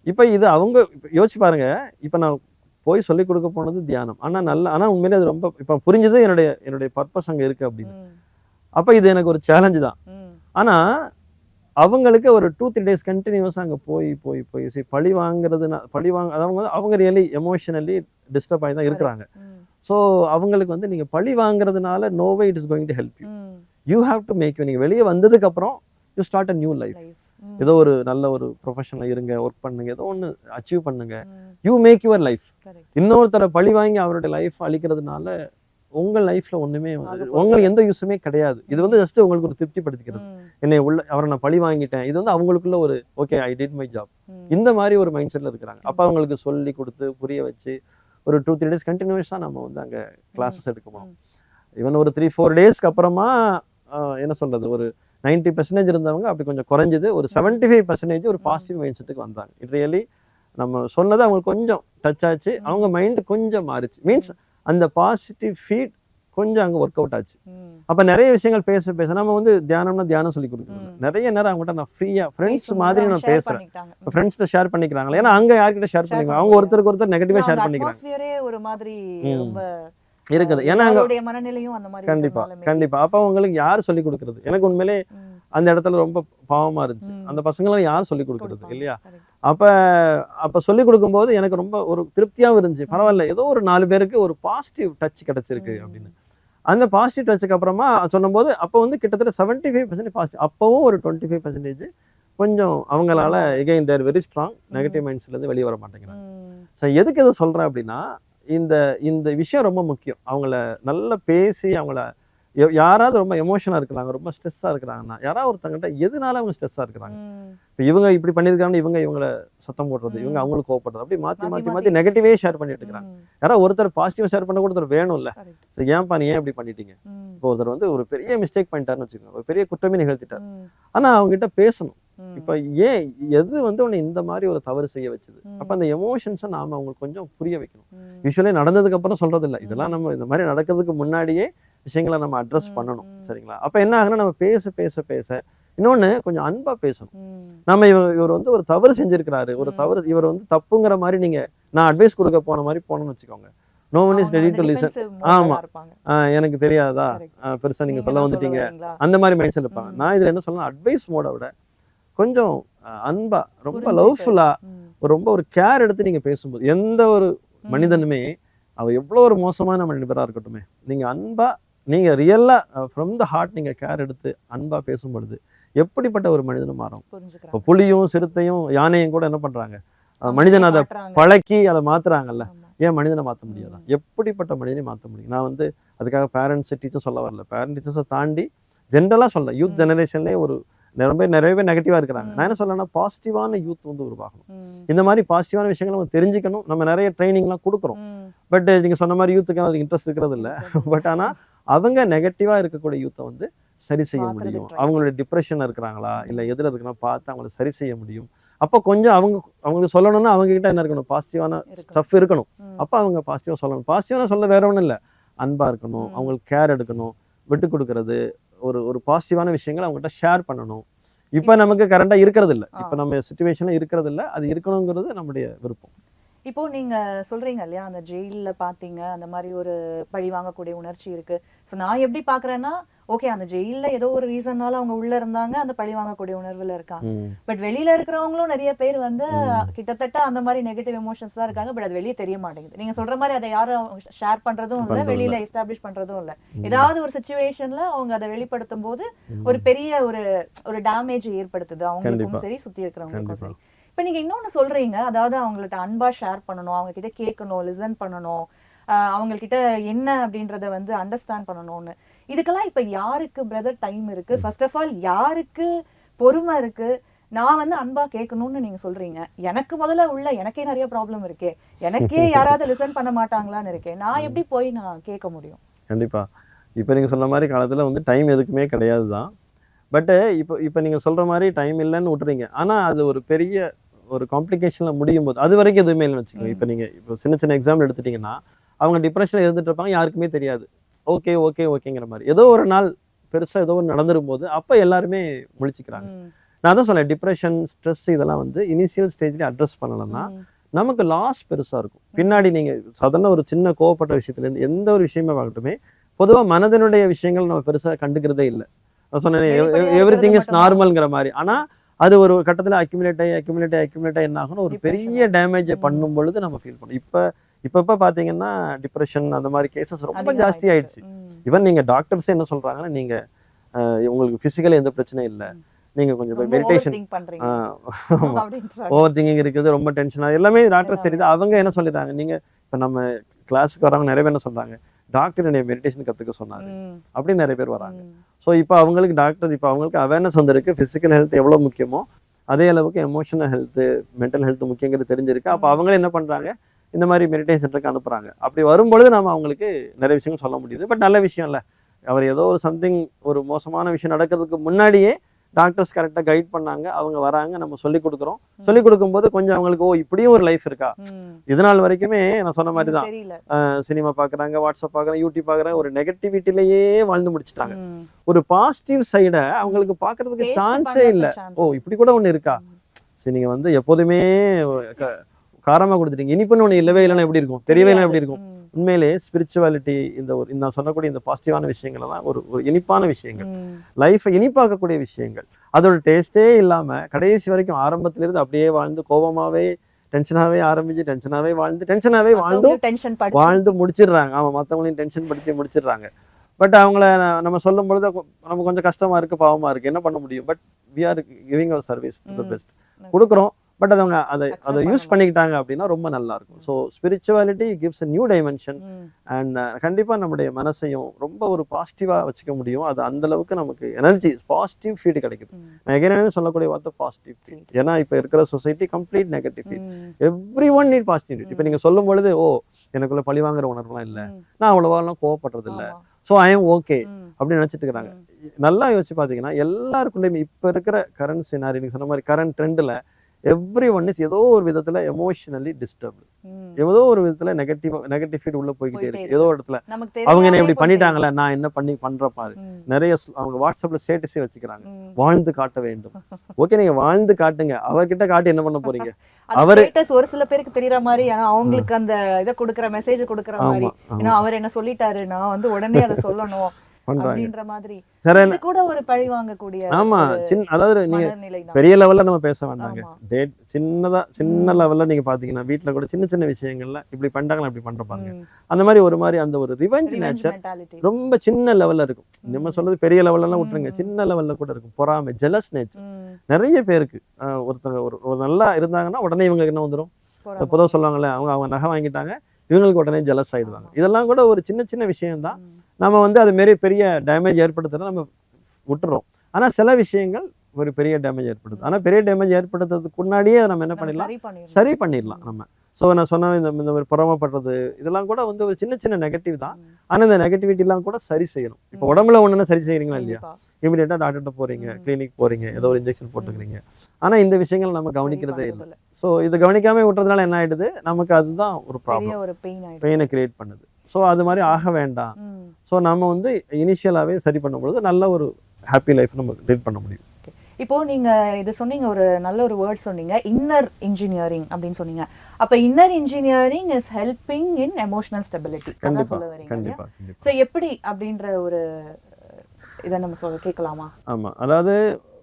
இப்போ இது அவங்க யோசிச்சு பாருங்க. இப்போ நான் போய் சொல்லிக் கொடுக்க போனது தியானம். ஆனால் உண்மையிலே அது ரொம்ப இப்போ புரிஞ்சது என்னுடைய பர்பஸ் அங்கே இருக்கு அப்படின்னு. அப்போ இது எனக்கு ஒரு சேலஞ்சு தான். ஆனால் அவங்களுக்கு ஒரு 2-3 days கண்டினியூஸாக அங்கே போய் போய் போய் பழி வாங்குறதுனா அவங்க ரியலி எமோஷனலி டிஸ்டர்ப் ஆகி தான் இருக்கிறாங்க. ஸோ அவங்களுக்கு வந்து நீங்கள் பழி வாங்குறதுனால no way it is going to help you. You have to make you. நீங்கள் வெளியே வந்ததுக்கப்புறம் you start a new life. ஏதோ ஒரு நல்ல ஒரு ப்ரொஃபஷனில் இருங்க, ஒர்க் பண்ணுங்க, ஏதோ ஒன்று அச்சீவ் பண்ணுங்க. You make your life. இன்னொருத்தரை பழி வாங்கி அவருடைய லைஃப் அழிக்கிறதுனால உங்கள் லைஃப்ல ஒண்ணுமே உங்களுக்கு எந்த யூஸுமே கிடையாது. இது வந்து ஜஸ்ட் உங்களுக்கு ஒரு திருப்திப்படுத்திக்கிறது. என்னை அவரை நான் பழி வாங்கிட்டேன், இது வந்து அவங்களுக்குள்ள ஒரு okay I did my job, இந்த மாதிரி ஒரு மைண்ட் செட்ல இருக்கிறாங்க. அப்ப அவங்களுக்கு சொல்லி கொடுத்து புரிய வச்சு ஒரு 2-3 days கண்டினியூஸா நம்ம வந்து அங்க கிளாஸஸ் எடுக்கணும். ஈவன் ஒரு 3-4 daysக்கு அப்புறமா என்ன சொல்றது, ஒரு 90% இருந்தவங்க அப்படி கொஞ்சம் குறைஞ்சது, ஒரு 75% ஒரு பாசிட்டிவ் மைண்ட் செட்டுக்கு வந்தாங்க. இட் ரியலி நம்ம சொன்னது அவங்களுக்கு கொஞ்சம் டச் ஆச்சு, அவங்க மைண்ட் கொஞ்சம் மாறிச்சு. மீன்ஸ் அந்த பாசிட்டிவ் ஃபீட் கொஞ்சம் அங்கே ஒர்க் அவுட் ஆச்சு. அப்போ நிறைய விஷயங்கள் பேச பேச நம்ம வந்து தியானம் சொல்லி கொடுக்குறோம். நிறைய நேரம் அவங்ககிட்ட நான் ஃப்ரீயாக ஃப்ரெண்ட்ஸ் மாதிரி நான் பேசுகிறேன். ஃப்ரெண்ட்ஸ்கிட்ட ஷேர் பண்ணிக்கிறாங்களா, ஏன்னா அங்கே யார்கிட்ட ஷேர் பண்ணிக்கலாம், அவங்க ஒருத்தருக்கு ஒருத்தர் நெகட்டிவாக ஷேர் பண்ணிக்கிறாங்க ஒரு மாதிரி இருக்குது. ஏன்னா அவங்களுடைய மனநிலையும் அந்த மாதிரி. கண்டிப்பா அப்போ அவங்களுக்கு யார் சொல்லி கொடுக்குறது? எனக்கு உண்மையிலே அந்த இடத்துல ரொம்ப பாவமா இருந்துச்சு. அந்த பசங்களாம் யார் சொல்லி கொடுக்குறது இல்லையா? அப்ப சொல்லி கொடுக்கும்போது எனக்கு ரொம்ப ஒரு திருப்தியாகவும் இருந்துச்சு. பரவாயில்ல, ஏதோ ஒரு 4 பேருக்கு ஒரு பாசிட்டிவ் டச் கிடைச்சிருக்கு அப்படின்னு. அந்த பாசிட்டிவ் டச்சுக்கு அப்புறமா சொல்லும்போது அப்போ வந்து கிட்டத்தட்ட 75% பாசிட்டிவ். அப்பவும் ஒரு 25% கொஞ்சம் அவங்களால எகைன் தேர் வெரி ஸ்ட்ராங் நெகட்டிவ் மைண்ட்ஸ்ல இருந்து வெளியே வர மாட்டேங்கிறாங்க. ஸோ எதுக்கு எதை சொல்றேன் அப்படின்னா, இந்த விஷயம் ரொம்ப முக்கியம். அவங்கள நல்லா பேசி அவங்கள யாராவது ரொம்ப எமோஷனா இருக்கிறாங்க, ரொம்ப ஸ்ட்ரெஸ்ஸா இருக்கிறாங்கன்னா, யாராவது ஒருத்தங்கிட்ட எதனால அவங்க ஸ்ட்ரெஸ்ஸா இருக்கிறாங்க, இப்போ இவங்க இப்படி பண்ணியிருக்காங்கன்னு இவங்களை சத்தம் போடுறது, இவங்க அவங்களுக்கு கோவப்படுறது, அப்படி மாற்றி நெகட்டிவே ஷேர் பண்ணிட்டு இருக்கிறாங்க. யாராவது ஒருத்தர் பாசிட்டிவ் ஷேர் பண்ண கூட ஒருத்தர் வேணும்ல. ஏன்ப்பா நீ ஏன் இப்படி பண்ணிட்டீங்க? இப்போ ஒருத்தர் வந்து ஒரு பெரிய மிஸ்டேக் பண்ணிட்டாருன்னு வச்சுக்கோங்க, ஒரு பெரிய குற்றமே நிகழ்த்திட்டார். ஆனா அவங்க கிட்ட பேசணும். இப்ப ஏன் எது வந்து உன்னை இந்த மாதிரி ஒரு தவறு செய்ய வச்சது? அப்ப அந்த எமோஷன்ஸை நாம அவங்களுக்கு கொஞ்சம் புரிய வைக்கணும். யூஸ்வலி நடந்ததுக்கு அப்புறம் சொல்றது இல்லை, இதெல்லாம் நம்ம இந்த மாதிரி நடக்கிறதுக்கு முன்னாடியே விஷயங்களை நம்ம அட்ரஸ் பண்ணணும். சரிங்களா? அப்ப என்ன ஆகுனா, நம்ம பேச பேச பேச இன்னொன்னு கொஞ்சம் அன்பா பேசணும். நம்ம இவர் வந்து ஒரு தவறு செஞ்சிருக்கிறாரு, ஒரு தவறு இவர் வந்து தப்புங்கிற மாதிரி நீங்க நான் அட்வைஸ் கொடுக்க போன மாதிரி போனோம்னு வச்சுக்கோங்க. No one is ready to listen. ஆமா, எனக்கு தெரியாதா, பெருசா நீங்க சொல்ல வந்துட்டீங்க, அந்த மாதிரி மைண்ட் செட் இருப்பாங்க. நான் இதுல என்ன சொல்லணும், அட்வைஸ் மோட விட கொஞ்சம் அன்பா, ரொம்ப லவ்ஃபுல்லா, ரொம்ப ஒரு கேர் எடுத்து நீங்க பேசும்போது, எந்த ஒரு மனிதனுமே அவர் எவ்வளோ ஒரு மோசமான மனிதராக இருக்கட்டுமே, நீங்க அன்பா, நீங்க ரியலா ஃப்ரம் த ஹார்ட் நீங்க கேர் எடுத்து அன்பா பேசும்பொழுது எப்படிப்பட்ட ஒரு மனிதனும் மாறும். இப்போ புலியும் சிறுத்தையும் யானையும் கூட என்ன பண்றாங்க, மனிதன் அதை பழக்கி அதை மாத்துறாங்கல்ல. ஏன் மனிதனை மாற்ற முடியாதா? எப்படிப்பட்ட மனிதனை மாற்ற முடியும்? நான் வந்து அதுக்காக பேரண்ட்ஸ் டீச்சர் சொல்ல வரல. பேரண்ட் டீச்சர்ஸை தாண்டி ஜென்ரலா சொல்ல, யூத் ஜெனரேஷன்லேயே ஒரு நிறைய பேர் நெகட்டிவா இருக்கிறாங்க. நான் என்ன சொல்லணும்னா, பாசிட்டிவான யூத் வந்து உருவாகணும். இந்த மாதிரி பாசிட்டிவான விஷயங்களை நம்ம தெரிஞ்சுக்கணும். நம்ம நிறைய ட்ரைனிங்லாம் கொடுக்குறோம். பட் நீங்க சொன்ன மாதிரி யூத்துக்கு அதுக்கு இன்ட்ரெஸ்ட் இருக்கிறது இல்லை. பட் ஆனா அவங்க நெகட்டிவா இருக்கக்கூடிய யூத்தை வந்து சரி செய்ய முடியும். அவங்களுடைய டிப்ரெஷன் இருக்கிறாங்களா இல்லை எதுல இருக்குன்னா பார்த்து அவங்களை சரி செய்ய முடியும். அப்போ கொஞ்சம் அவங்களுக்கு சொல்லணும்னா அவங்க கிட்ட என்ன இருக்கணும், பாசிட்டிவான ஸ்டஃப் இருக்கணும். அப்போ அவங்க பாசிட்டிவா சொல்லணும். பாசிட்டிவான சொல்ல வேற ஒன்றும் இல்லை, அன்பா இருக்கணும், அவங்களுக்கு கேர் எடுக்கணும், விட்டு கொடுக்கறது, ஒரு பாசிட்டிவான விஷயங்களை அவங்ககிட்ட ஷேர் பண்ணணும். இப்ப நமக்கு கரண்டா இருக்கிறது இல்லை, இப்ப நம்ம சிச்சுவேஷன்ல இருக்கிறது இல்லை, அது இருக்கணுங்கிறது நம்முடைய விருப்பம். இப்போ நீங்க சொல்றீங்க இல்லையா, அந்த ஜெயில பாத்தீங்க அந்த மாதிரி ஒரு பழி வாங்கக்கூடிய உணர்ச்சி இருக்கு. ஸோ நான் எப்படி பாக்குறேன்னா, ஓகே அந்த ஜெயில ஏதோ ஒரு ரீசன்னால அவங்க உள்ள இருந்தாங்க, அந்த பழி வாங்கக்கூடிய உணர்வுல இருக்காங்க. பட் வெளியில இருக்கிறவங்களும் நிறைய பேர் வந்து கிட்டத்தட்ட அந்த மாதிரி நெகட்டிவ் எமோஷன்ஸ் தான் இருக்காங்க. பட் அது வெளியே தெரிய மாட்டேங்குது. நீங்க சொல்ற மாதிரி அதை யாரும் ஷேர் பண்றதும் இல்லை, வெளியில எஸ்டாப்ளிஷ் பண்றதும் இல்லை. ஏதாவது ஒரு சிச்சுவேஷன்ல அவங்க அதை வெளிப்படுத்தும் போது ஒரு பெரிய ஒரு டேமேஜ் ஏற்படுத்துது அவங்களுக்கும் சரி, சுத்தி இருக்கிறவங்களுக்கும் சரி. இப்ப நீங்க இன்னொன்னு சொல்றீங்க, அதாவது அவங்கள்ட்ட அன்பா ஷேர் பண்ணணும், அவங்க கிட்ட கேட்கணும், லிசன் பண்ணணும். அவங்க கிட்ட என்ன அப்படின்றத வந்து அண்டர்ஸ்டாண்ட் பண்ணணும்னு. இதுக்கெல்லாம் இப்ப யாருக்கு பிரதர் டைம் இருக்கு? ஃபர்ஸ்ட் ஆஃப் ஆல் யாருக்கு பொறுமை இருக்கு? நான் வந்து அன்பா கேட்கணும்னு நீங்க சொல்றீங்க. எனக்கு முதல்ல உள்ள எனக்கே நிறைய ப்ராப்ளம் இருக்கே. எனக்கே யாராவது லிசன் பண்ண மாட்டாங்களான்னு இருக்கேன். நான் எப்படி போய் நான் கேட்க முடியும்? கண்டிப்பா. இப்போ நீங்க சொன்ன மாதிரி காலத்துல வந்து டைம் எதுக்குமே கிடையாது தான். பட்டு இப்போ நீங்க சொல்ற மாதிரி டைம் இல்லைன்னு விட்டுறீங்க. ஆனா அது ஒரு பெரிய ஒரு காம்ப்ளிகேஷன்ல முடியும் போது அது வரைக்கும் எதுவுமே இல்லைன்னு வச்சுக்கோங்க. இப்போ நீங்க இப்போ சின்ன சின்ன எக்ஸாம்பிள் எடுத்துட்டீங்கன்னா அவங்க டிப்ரெஷன்ல இருந்துட்டு இருப்பாங்க, யாருக்குமே தெரியாது. ஓகே ஓகே ஓகேங்கிற மாதிரி ஏதோ ஒரு நாள் பெருசா ஏதோ ஒன்று நடந்துரும் போது அப்போ எல்லாருமே முழிச்சுக்கிறாங்க. நான் தான் சொன்னேன், டிப்ரெஷன் ஸ்ட்ரெஸ் இதெல்லாம் வந்து இனிஷியல் ஸ்டேஜ்லேயே அட்ரஸ் பண்ணலன்னா நமக்கு லாஸ் பெருசா இருக்கும். பின்னாடி நீங்க சாதாரண ஒரு சின்ன கோவப்பட்ட விஷயத்துல இருந்து எந்த ஒரு விஷயமே ஆகட்டுமே, பொதுவா மனதினுடைய விஷயங்கள் நம்ம பெருசா கண்டுக்கிறதே இல்லை. நான் சொன்னேன் எவ்ரிதிங் இஸ் நார்மல்ங்கிற மாதிரி. ஆனா அது ஒரு கட்டத்துல அக்யூமுலேட் ஆகி என்ன ஆகணும், ஒரு பெரிய டேமேஜை பண்ணும் பொழுது நம்ம ஃபீல் பண்ணும். இப்ப பாத்தீங்கன்னா டிப்ரெஷன் அந்த மாதிரி கேசஸ் ரொம்ப ஜாஸ்தி ஆயிடுச்சு. ஈவன் நீங்க டாக்டர்ஸே என்ன சொல்றாங்கன்னா, நீங்க உங்களுக்கு பிசிக்கலி எந்த பிரச்சனையும் இல்லை, நீங்க கொஞ்சம் மெடிடேஷன் ஓவர் திங்கிங் இருக்குது, ரொம்ப டென்ஷனா எல்லாமே டாக்டர்ஸ் தெரியுது. அவங்க என்ன சொல்லிடுறாங்க, நீங்க இப்ப நம்ம கிளாஸுக்கு வரவங்க நிறைய பேர் என்ன சொல்றாங்க, டாக்டர் என்னை மெடிடேஷன் கத்துக்க சொன்னாரு அப்படின்னு நிறைய பேர் வராங்க. ஸோ இப்போ அவங்களுக்கு டாக்டர் இப்போ அவங்களுக்கு அவேர்னஸ் வந்திருக்கு, பிசிக்கல் ஹெல்த் எவ்வளவு முக்கியமோ அதே அளவுக்கு எமோஷனல் ஹெல்த் மென்டல் ஹெல்த் முக்கியங்கிறது தெரிஞ்சிருக்கு. அப்போ அவங்களே என்ன பண்றாங்க, இந்த மாதிரி மெடிடேஷன் சென்டருக்கு அனுப்புறாங்க. அப்படி வரும்பொழுது நம்ம அவங்களுக்கு நிறைய விஷயங்கள் சொல்ல முடியுது. பட் நல்ல விஷயம் இல்லை, அவர் ஏதோ ஒரு சம்திங் ஒரு மோசமான விஷயம் நடக்கிறதுக்கு முன்னாடியே டாக்டர்ஸ் கரெக்டாக கைட் பண்ணாங்க, அவங்க வராங்க, நம்ம சொல்லி கொடுக்குறோம். சொல்லி கொடுக்கும்போது கொஞ்சம் அவங்களுக்கு ஓ இப்படியும் ஒரு லைஃப் இருக்கா. இது நாள் வரைக்குமே நான் சொன்ன மாதிரி தான் சினிமா பார்க்குறாங்க, வாட்ஸ்அப் பார்க்குறாங்க, யூடியூப் பார்க்குறாங்க, ஒரு நெகட்டிவிட்டிலேயே வாழ்ந்து முடிச்சுட்டாங்க. ஒரு பாசிட்டிவ் சைடை அவங்களுக்கு பார்க்கறதுக்கு சான்ஸே இல்லை. ஓ இப்படி கூட ஒன்று இருக்கா. சரி, நீங்கள் வந்து எப்போதுமே காரமாக கொடுத்துட்டீங்க, இனிப்புன்னு ஒன்று இல்லவே இல்லைன்னா எப்படி இருக்கும், தெரியவே இல்லை எப்படி இருக்கும். உண்மையிலே ஸ்பிரிச்சுவாலிட்டி இந்த ஒரு நான் சொல்லக்கூடிய இந்த பாசிட்டிவான விஷயங்கள் எல்லாம் ஒரு இனிப்பான விஷயங்கள், லைஃபை இனிப்பாக்கக்கூடிய விஷயங்கள். அதோட டேஸ்டே இல்லாம கடைசி வரைக்கும் ஆரம்பத்திலிருந்து அப்படியே வாழ்ந்து கோபமாவே டென்ஷனாவே ஆரம்பிச்சு டென்ஷனாவே வாழ்ந்து முடிச்சிடுறாங்க. ஆமா, மற்றவங்களையும் டென்ஷன் படுத்தி முடிச்சிடுறாங்க. பட் அவங்கள நம்ம சொல்லும் பொழுது நம்ம கொஞ்சம் கஷ்டமா இருக்கு, பாவமா இருக்கு, என்ன பண்ண முடியும். But we are giving our service to the best கொடுக்குறோம். பட் அவங்க அதை யூஸ் பண்ணிக்கிட்டாங்க அப்படின்னா ரொம்ப நல்லா இருக்கும். So spirituality gives a new dimension. And கண்டிப்பாக நம்முடைய மனசையும் ரொம்ப ஒரு பாசிட்டிவாக வச்சுக்க முடியும். அது அந்த அளவுக்கு நமக்கு எனர்ஜி பாசிட்டிவ் ஃபீட் கிடைக்குது. நான் எகைன் சொல்லக்கூடிய வார்த்தை பாசிட்டிவ் ஃபீட். ஏன்னா இப்போ இருக்கிற society complete negative feed. Every one need positive feed. இப்போ நீங்கள் சொல்லும் பொழுது ஓ எனக்குள்ள பழிவாங்கிற உணர்வுலாம் இல்லை, நான் அவ்வளோவாலாம் கோவப்படுறது இல்லை, ஸோ ஐ எம் ஓகே அப்படின்னு நினச்சிட்டு இருக்கிறாங்க. நல்லா யோசிச்சு பார்த்தீங்கன்னா எல்லாருக்குள்ளேயுமே இப்போ இருக்கிற கரண்ட் சினாரி நீங்கள் சொன்ன மாதிரி கரண்ட் ட்ரெண்டில் எவ்ரி ஒன் இஸ் ஏதோ ஒரு விதத்துல எமோஷனலி டிஸ்டர்ப்டு, ஏதோ ஒரு விதத்துல நெகட்டிவ் ஃபீட் உள்ள போய்கிட்டே இருக்கு. ஏதோ இடத்துல அவங்க என்ன இப்படி பண்ணிட்டாங்களே, நான் என்ன பண்றப்பாரு. நிறைய அவங்க வாட்ஸ்அப்ல ஸ்டேட்டஸே வச்சுக்கிறாங்க, வாழ்ந்து காட்ட வேண்டும். ஓகே, நீங்க வாழ்ந்து காட்டுங்க, அவர்கிட்ட காட்டி என்ன பண்ண போறீங்க. அவர் ஒரு சில பேருக்கு தெரியற மாதிரி, ஆனா அவங்களுக்கு அந்த இதை கொடுக்குற மெசேஜ் கொடுக்குற மாதிரி, ஏன்னா அவர் என்ன சொல்லிட்டாரு, நான் வந்து உடனே அதை சொல்லணும் அப்படின்ற மாதிரி கூட ஒரு பழி வாங்கக்கூடிய. ஆமா, அதாவது நீங்க பெரிய லெவல்ல நம்ம பேச வேண்டாங்க. டேட் சின்ன லெவல்ல நீங்க பாத்தீங்கன்னா வீட்டுல கூட சின்ன சின்ன விஷயங்கள்ல இப்படி பண்றாங்களா, இப்படி பண்ற பாருங்க. அந்த மாதிரி ஒரு மாதிரி அந்த ஒரு ரிவெஞ்ச் நேச்சர் ரொம்ப சின்ன லெவல்ல இருக்கும். நம்ம சொல்றது பெரிய லெவல்ல எல்லாம் விட்டுருங்க, சின்ன லெவல்ல கூட இருக்கும். பொறாமை, ஜெலஸ் நேச்சர் நிறைய பேருக்கு. ஒருத்தங்க ஒரு நல்லா இருந்தாங்கன்னா உடனே இவங்க என்ன வந்துடும், பொதுவாக சொல்லுவாங்கல்ல, அவங்க நகை வாங்கிட்டாங்க, இவங்களுக்கு உடனே ஜெலஸ் ஆயிடுவாங்க. இதெல்லாம் கூட ஒரு சின்ன சின்ன விஷயம் தான். நம்ம வந்து அது மாரி பெரிய டேமேஜ் ஏற்படுத்துறத நம்ம விட்டுறோம். ஆனா சில விஷயங்கள் ஒரு பெரிய டேமேஜ் ஏற்படுது. ஆனா பெரிய டேமேஜ் ஏற்படுத்துறதுக்கு முன்னாடியே நம்ம என்ன பண்ணிடலாம், சரி பண்ணிடலாம் நம்ம. ஸோ நான் சொன்ன இந்த மாதிரி பொறாமப்படுறது இதெல்லாம் கூட வந்து ஒரு சின்ன சின்ன நெகட்டிவ் தான். ஆனா இந்த நெகட்டிவிட்டி எல்லாம் கூட சரி செய்யணும். இப்போ உடம்புல ஒண்ணுன்னா சரி செய்யறீங்களா இல்லையா, இமீடியட்டா டாக்டர்கிட்ட போறீங்க, கிளினிக் போறீங்க, ஏதோ ஒரு இன்ஜெக்ஷன் போட்டுக்கிறீங்க. ஆனா இந்த விஷயங்கள் நம்ம கவனிக்கிறதே இல்லை. ஸோ இது கவனிக்காம விட்டுறதுனால என்ன ஆயிடுது, நமக்கு அதுதான் ஒரு ப்ராப்ளம், பெயினை கிரியேட் பண்ணுது. ஸோ அது மாதிரி ஆக வேண்டாம். ஸோ நம்ம வந்து இனிஷியலாகவே சரி பண்ணும்பொழுது நல்ல ஒரு ஹாப்பி லைஃப் நம்ம லீட் பண்ண முடியும். இப்போ நீங்க இது சொன்னீங்க, ஒரு நல்ல ஒரு வேர்ட் சொன்னீங்க, இன்னர் இன்ஜினியரிங் அப்படின்னு சொன்னீங்க. அப்ப inner engineering is helping in emotional stability அதான் சொல்ல வரீங்க. சோ எப்படி அப்படின்ற ஒரு இதை நம்ம கேட்கலாமா? ஆமா, அதாவது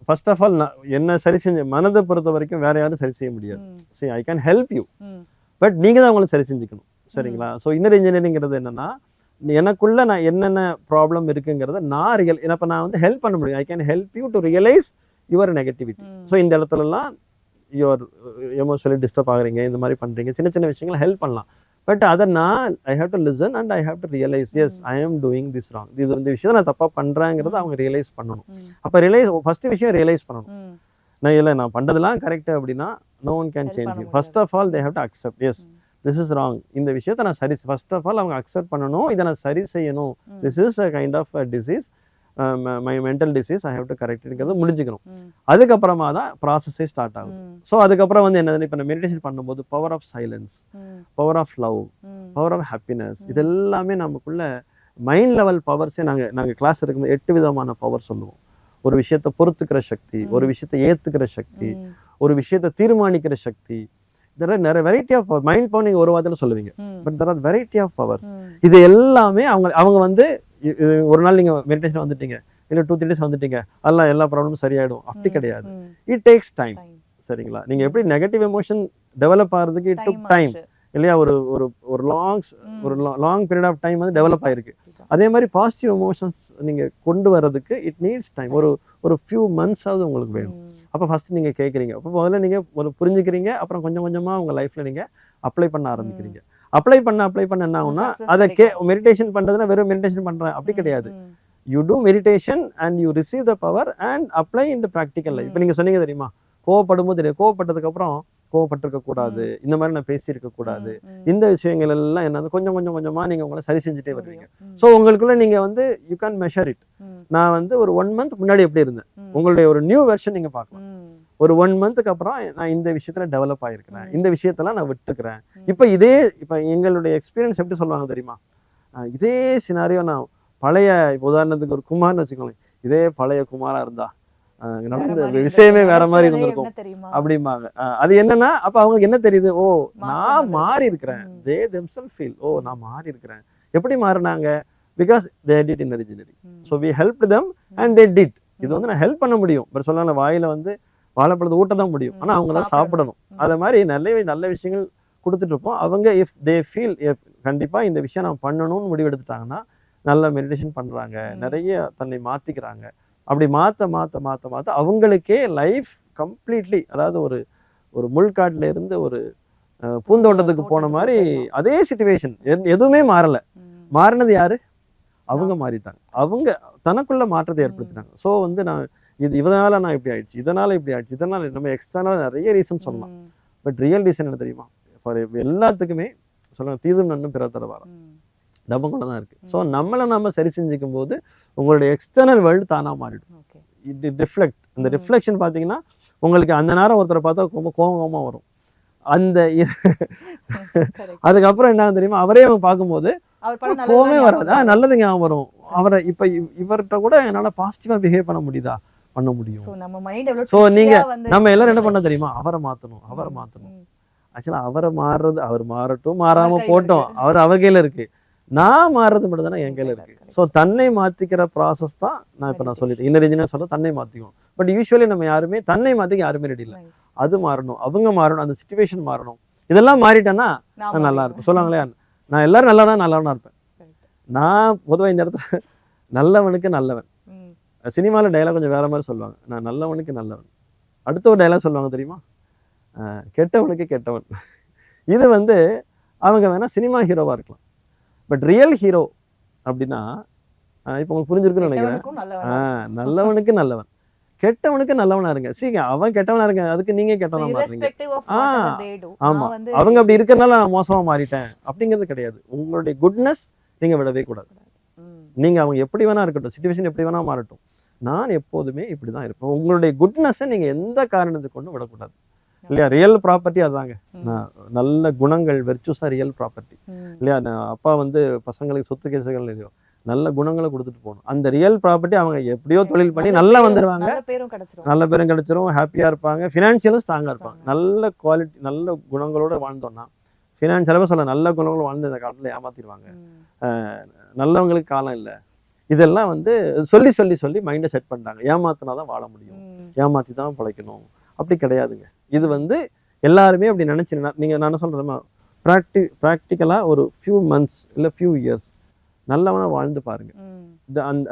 ஃபர்ஸ்ட் ஆஃப் ஆல் என்ன சரி செஞ்ச மனதை பொறுத்த வரைக்கும் வேற யாரும் சரி செய்ய முடியாது. சரி, I can help you, but நீங்க தான் அவங்களை சரி செஞ்சுக்கணும். சரிங்களா? ஸோ இன்னர் இன்ஜினியரிங்கிறது என்னன்னா, எனக்குள்ள நான் என்னென்ன ப்ராப்ளம் இருக்குங்கிறத நான் இப்போ நான் வந்து ஹெல்ப் பண்ண முடியும். I can help you to realise your negativity. So இந்த இடத்துலலாம் யுவர் எமோஷனலி டிஸ்டர்ப் ஆகுறீங்க, இந்த மாதிரி பண்றீங்க, சின்ன சின்ன விஷயங்கள் ஹெல்ப் பண்ணலாம். பட் அதை நான் I have to listen and I have to realise as I am doing this wrong, இது இந்த விஷயத்தை நான் தப்பா பண்றேங்கிறத அவங்க ரியலைஸ் பண்ணணும். அப்ப ஃபர்ஸ்ட் விஷயம் ரியலைஸ் பண்ணணும், நான் இல்லை நான் பண்றதெல்லாம் கரெக்ட் அப்படின்னா no one can change you. First of all they have to accept as this is wrong, இந்த விஷயத்தை நான் சரி, ஃபர்ஸ்ட் ஆஃப் ஆல் அவங்க அக்செப்ட் பண்ணணும், இதை நான் சரி செய்யணும், this is a kind of disease, my mental disease, I have to கரெக்ட்ங்கிறது முடிஞ்சுக்கணும். அதுக்கப்புறமா தான் ப்ராசஸே ஸ்டார்ட் ஆகும். ஸோ அதுக்கப்புறம் வந்து என்னது, இப்போ நான் மெடிடேஷன் பண்ணும்போது power of silence, power of love, power of happiness, இது எல்லாமே நமக்குள்ள மைண்ட் லெவல் பவர்ஸே நாங்கள் கிளாஸ் இருக்கும்போது 8 விதமான பவர் சொல்லுவோம். ஒரு விஷயத்தை பொறுத்துக்கிற சக்தி, ஒரு விஷயத்தை ஏத்துக்கிற சக்தி, ஒரு விஷயத்தை தீர்மானிக்கிற சக்தி, நிறைய variety of power. Mind power நீங்க ஒரு வாரத்தில் சொல்லுவீங்க, but there are variety of powers. இது எல்லாமே அவங்க வந்து ஒரு நாள் நீங்க மெடிடேஷன் வந்துட்டீங்க, இல்ல 2-3 days வந்துட்டீங்க, அதெல்லாம் எல்லா ப்ராப்ளமும் சரியாயிடும் அப்படி கிடையாது. It takes time. சரிங்களா? நீங்க எப்படி நெகட்டிவ் எமோஷன் டெவலப் ஆகிறதுக்கு இட் டுக் டைம் இல்லையா? ஒரு லாங் பீரியட் ஆஃப் டைம் வந்து டெவலப் ஆயிருக்கு. அதே மாதிரி பாசிட்டிவ் எமோஷன்ஸ் நீங்க கொண்டு வர்றதுக்கு இட் நீட்ஸ் டைம். ஒரு ஃபியூ மந்த்ஸ் ஆகுது உங்களுக்கு வேணும். அப்போ ஃபர்ஸ்ட் நீங்க கேட்குறீங்க, அப்போ முதல்ல நீங்க புரிஞ்சுக்கிறீங்க, அப்புறம் கொஞ்சம் கொஞ்சமா உங்க லைஃப்ல நீங்க அப்ளை பண்ண ஆரம்பிக்கிறீங்க. அப்ளை பண்ண என்ன ஆகும்னா, அதை மெடிடேஷன் பண்றதுன்னா வெறும் மெடிடேஷன் பண்றேன் அப்படி கிடையாது. You two meditation and you receive the power and apply in the practical life. இப்போ நீங்க சொன்னீங்க தெரியுமா, கோவப்படும் போது தெரியும், கோவப்பட்டதுக்கு அப்புறம் கோவப்பட்டிருக்க கூடாது, இந்த மாதிரி நான் பேசியிருக்க கூடாது, இந்த விஷயங்கள் எல்லாம் என்ன கொஞ்சம் கொஞ்சமா நீங்க உங்களை சரி செஞ்சுட்டே வருவீங்க. ஸோ உங்களுக்குள்ள நீங்க வந்து யூ கேன் மெஷர் இட். நான் வந்து ஒரு 1 month முன்னாடி எப்படி இருந்தேன், உங்களுடைய ஒரு நியூ வெர்ஷன் நீங்க பார்க்கலாம். ஒரு 1 monthக்கு அப்புறம் நான் இந்த விஷயத்துல டெவலப் ஆயிருக்கிறேன், இந்த விஷயத்தெல்லாம் நான் விட்டுக்கிறேன். இப்ப எங்களுடைய எக்ஸ்பீரியன்ஸ் எப்படி சொல்லுவாங்க தெரியுமா, இதே சினாரியோ நான் பழைய, உதாரணத்துக்கு ஒரு குமார்னு வச்சுக்கோங்க, இதே பழைய குமாரா இருந்தா நடந்த விஷயமே வேற மாதிரி இருந்திருக்கும் அப்படிம்பாங்க. அது என்னன்னா, அப்ப அவங்களுக்கு என்ன தெரியுது, ஓ நான் மாறி இருக்கிறேன். தே themselves feel, ஓ நான் மாறி இருக்கிறேன். எப்படி மாறினாங்க? Because they did in originally. So we helped them and they did. இது வந்து நான் ஹெல்ப் பண்ண முடியும், பட் சொல்லலாம் வாயில வந்து வாழைப்பழத்தை ஊட்ட தான் முடியும், ஆனா அவங்க தான் சாப்பிடணும். அதே மாதிரி நல்ல விஷயங்கள் கொடுத்துட்டு இருப்போம். அவங்க இஃப் தே ஃபீல் கண்டிப்பா இந்த விஷயம் நான் பண்ணணும்னு முடிவெடுத்துட்டாங்கன்னா நல்ல மெடிடேஷன் பண்றாங்க, நிறைய தன்னை மாத்திக்கிறாங்க. அப்படி மாத்த அவங்களுக்கே லைஃப் கம்ப்ளீட்லி, அதாவது ஒரு முள்காட்டுல இருந்து ஒரு பூந்தோட்டத்துக்கு போன மாதிரி அதே சிச்சுவேஷன், எதுவுமே மாறல. மாறினது யாரு? அவங்க மாறிட்டாங்க. அவங்க தனக்குள்ள மாற்றத்தை ஏற்படுத்தினாங்க. ஸோ வந்து நான் இதனால நான் இப்படி ஆயிடுச்சு, இதனால இப்படி ஆயிடுச்சு, இதனால நம்ம எக்ஸ்டர்னலா நிறைய ரீசன் சொல்லலாம். பட் ரியல் ரீசன் என்ன தெரியுமா? ஃபார் எல்லாத்துக்குமே சொல்லுங்க, தீதும் நன்னும் பிற தரவாரம் நமக்குள்ள தான் இருக்கு. ஸோ நம்ம சரி செஞ்சுக்கும் போது உங்களுடைய எக்ஸ்டர்னல் வேர்ல்டு தானா மாறிடும். It reflect. அந்த ரிஃப்ளெக்ஷன் பார்த்தீங்கன்னா உங்களுக்கு அந்த நேரம் ஒருத்தரை பார்த்தா ரொம்ப கோபமா வரும். அந்த அதுக்கப்புறம் என்ன தெரியுமா, அவரே அவங்க பார்க்கும்போது கோவமே வராது, நல்லது ஞாபகம் வரும். அவரை இப்ப இவர்கிட்ட கூட என்னால பாசிட்டிவா பிஹேவ் பண்ண முடியுதா? பண்ண முடியும். ஸோ நீங்க நம்ம எல்லாரும் என்ன பண்ண தெரியுமா, அவரை மாத்தணும். ஆக்சுவலா அவர் மாறட்டும், மாறாம போட்டோம், அவர் கையில இருக்கு. நான் மாறுறது மட்டும் தானே என் கையில இருக்கு. ஸோ தன்னை மாத்திக்கிற ப்ராசஸ் தான் நான் சொல்லிட்டேன். இன்னர் இன்ஜினியர் சொல்ல தன்னை மாத்திக்குவோம். பட் யூஸ்வலி நம்ம யாருமே தன்னை மாத்திக்க யாருமே ரெடி இல்லை. அது மாறணும், அவங்க மாறணும், அந்த சிச்சுவேஷன் மாறணும். இதெல்லாம் மாறிட்டேன்னா நான் நல்லா இருப்பேன். சொல்லுவாங்களே, நான் எல்லாரும் நல்லவனா இருப்பேன். நான் பொதுவாக இந்த இடத்துல நல்லவனுக்கு நல்லவன், சினிமால டைலாக் கொஞ்சம் வேற மாதிரி சொல்லுவாங்க. நான் நல்லவனுக்கு நல்லவன். அடுத்த ஒரு டைலாக் சொல்லுவாங்க தெரியுமா, கெட்டவனுக்கு கெட்டவன். இது வந்து அவங்க வேணா சினிமா ஹீரோவா இருக்கலாம், பட் ரியல் ஹீரோ அப்படின்னா இப்போ உங்களுக்கு புரிஞ்சிருக்குன்னு நினைக்கிறேன். நல்லவனுக்கு நல்லவன், கெட்டவனுக்கு நல்லவனா இருங்க. அவன் கெட்டவனா இருங்க, அதுக்கு நீங்க கெட்டவனா மாறுறீங்க. ஆமா, அவங்க அப்படி இருக்கிறதுனால நான் மோசமா மாறிட்டேன் அப்படிங்கிறது கிடையாது. உங்களுடைய குட்னஸ் நீங்க விடவே கூடாது. நீங்க அவங்க எப்படி வேணா இருக்கட்டும், சிச்சுவேஷன் எப்படி வேணா மாறட்டும், நான் எப்போதுமே இப்படிதான் இருப்பேன். உங்களுடைய குட்னஸை நீங்க எந்த காரணத்துக்கு கொண்டு விடக்கூடாது இல்லையா? ரியல் ப்ராப்பர்ட்டி அதாங்க. நல்ல குணங்கள், வெர்ச்சுஸா ரியல் ப்ராப்பர்ட்டி இல்லையா? அப்பா வந்து பசங்களுக்கு சொத்து கேசுகள் இல்லையோ, நல்ல குணங்களை கொடுத்துட்டு போகணும். அந்த ரியல் ப்ராப்பர்ட்டி அவங்க எப்படியோ தொழில் பண்ணி நல்லா வந்துருவாங்க, நல்ல பேரும் கிடைச்சிரும், ஹாப்பியா இருப்பாங்க, ஃபினான்ஷியலும் ஸ்ட்ராங்கா இருப்பாங்க. நல்ல குவாலிட்டி, நல்ல குணங்களோட வாழ்ந்தோம்னா, ஃபினான்ஷியலாக சொல்ல நல்ல குணங்களும் வாழ்ந்து இந்த காலத்துல ஏமாத்திடுவாங்க. நல்லவங்களுக்கு காலம் இல்லை. இதெல்லாம் வந்து சொல்லி மைண்டை செட் பண்ணிட்டாங்க. ஏமாத்தினாதான் வாழ முடியும், ஏமாத்தி தான் பிழைக்கணும். அப்படி கிடையாதுங்க. இது வந்து எல்லாருமே அப்படி நினைச்சு, நீங்க நான் சொல்றேன், ப்ராக்டிக்கலா ஒரு ஃபியூ மந்த்ஸ் இல்ல ஃபியூ இயர்ஸ் நல்லவனா வாழ்ந்து பாருங்க.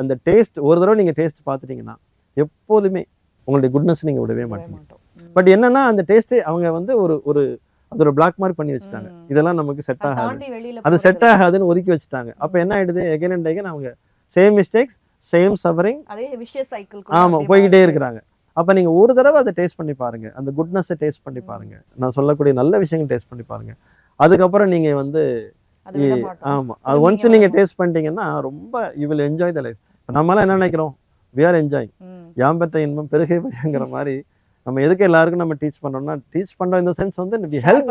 அந்த டேஸ்ட் ஒரு தடவை நீங்க டேஸ்ட் பார்த்துட்டீங்கன்னா எப்போதுமே உங்களுடைய குட்னஸ் நீங்க விடவே மாட்டீங்க. பட் என்னன்னா அந்த டேஸ்ட் அவங்க வந்து ஒரு அது ஒரு பிளாக் மார்க் பண்ணி வச்சுட்டாங்க. இதெல்லாம் நமக்கு செட் அதை ஆகாது, தாண்டி வெளியில அது செட் போறது ஆகாதுன்னு ஒதுக்கி வச்சுட்டாங்க. அப்ப என்ன ஆயிடுது, எகைன் அண்ட் எகைன் அவங்க சேம் மிஸ்டேக்ஸ், சேம் சஃபரிங், அதே விஷயஸ் சைக்கிள் ஆமா போய்கிட்டே இருக்கிறாங்க. அப்ப நீங்க ஒரு தடவை அதை டேஸ்ட் பண்ணி பாருங்க, அந்த குட்னஸை டேஸ்ட் பண்ணி பாருங்க, நான் சொல்லக்கூடிய நல்ல விஷயங்கள் டேஸ்ட் பண்ணி பாருங்க. அதுக்கப்புறம் நீங்க வந்து அது விட மாட்டோம். ஆமா, அது ஒன்ஸ் நீங்க டேஸ்ட் பண்ணிட்டீங்கன்னா ரொம்ப you will enjoy the life. நம்மளாம் என்ன நினைக்கிறோம், we are enjoying, யாம் பெற்ற இன்பம் பெருகை பயங்கிற மாதிரி. நம்ம எதுக்கு எல்லாருக்கும் நம்ம டீச் பண்றோம்னா, டீச் பண்றோம் இந்த சென்ஸ் வந்து we help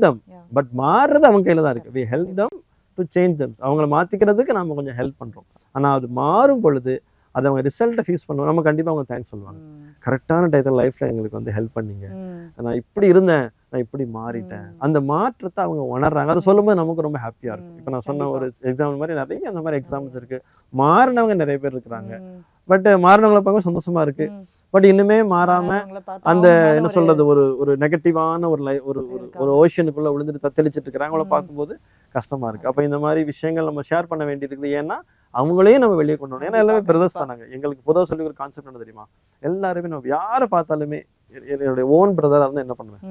them, பட் மாறுறது அவங்க கையில தான் இருக்கு. we help them to change them, அவங்கள மாத்திக்கிறதுக்கு நம்ம கொஞ்சம் ஹெல்ப் பண்றோம். ஆனா அது மாறும் பொழுது அது அவங்க ரிசல்ட்டை ஃபீஸ் பண்ணுவோம், நம்ம கண்டிப்பா அவங்க தேங்க்ஸ் சொல்லுவாங்க. கரெக்டான டைத்தில் லைஃப்ல எங்களுக்கு வந்து ஹெல்ப் பண்ணீங்க, நான் இப்படி இருந்தேன், நான் இப்படி மாறிட்டேன், அந்த மாற்றத்தை அவங்க உணர்றாங்க. அதை சொல்லும்போது நமக்கு ரொம்ப ஹாப்பியா இருக்கும். இப்போ நான் சொன்ன ஒரு எக்ஸாம்பிள் மாதிரி நிறைய அந்த மாதிரி எக்ஸாம்பிள்ஸ் இருக்கு. மாறினவங்க நிறைய பேர் இருக்கிறாங்க, பட் மாறினவங்களை பார்க்க சந்தோஷமா இருக்கு. பட் இன்னுமே மாறாம அந்த என்ன சொல்றது, ஒரு ஒரு நெகட்டிவான ஒரு ஒரு ஓஷனுக்குள்ள விழுந்துட்டு தத்தளிச்சிட்டு இருக்கிறாங்க, அவங்கள பார்க்கும்போது கஷ்டமா இருக்கு. அப்ப இந்த மாதிரி விஷயங்கள் நம்ம ஷேர் பண்ண வேண்டியிருக்குது. ஏன்னா அவங்களையும் நம்ம வெளியே கொண்டு வரணும். ஏன்னா எல்லாமே பிரதர்ஸ் தானாங்க. எங்களுக்கு பொதுவாக சொல்லி ஒரு கான்செப்ட் என்ன தெரியுமா, எல்லாருமே நம்ம யாரை பார்த்தாலுமே என்னுடைய ஓன் பிரதரா இருந்தா என்ன பண்ணுவேன்,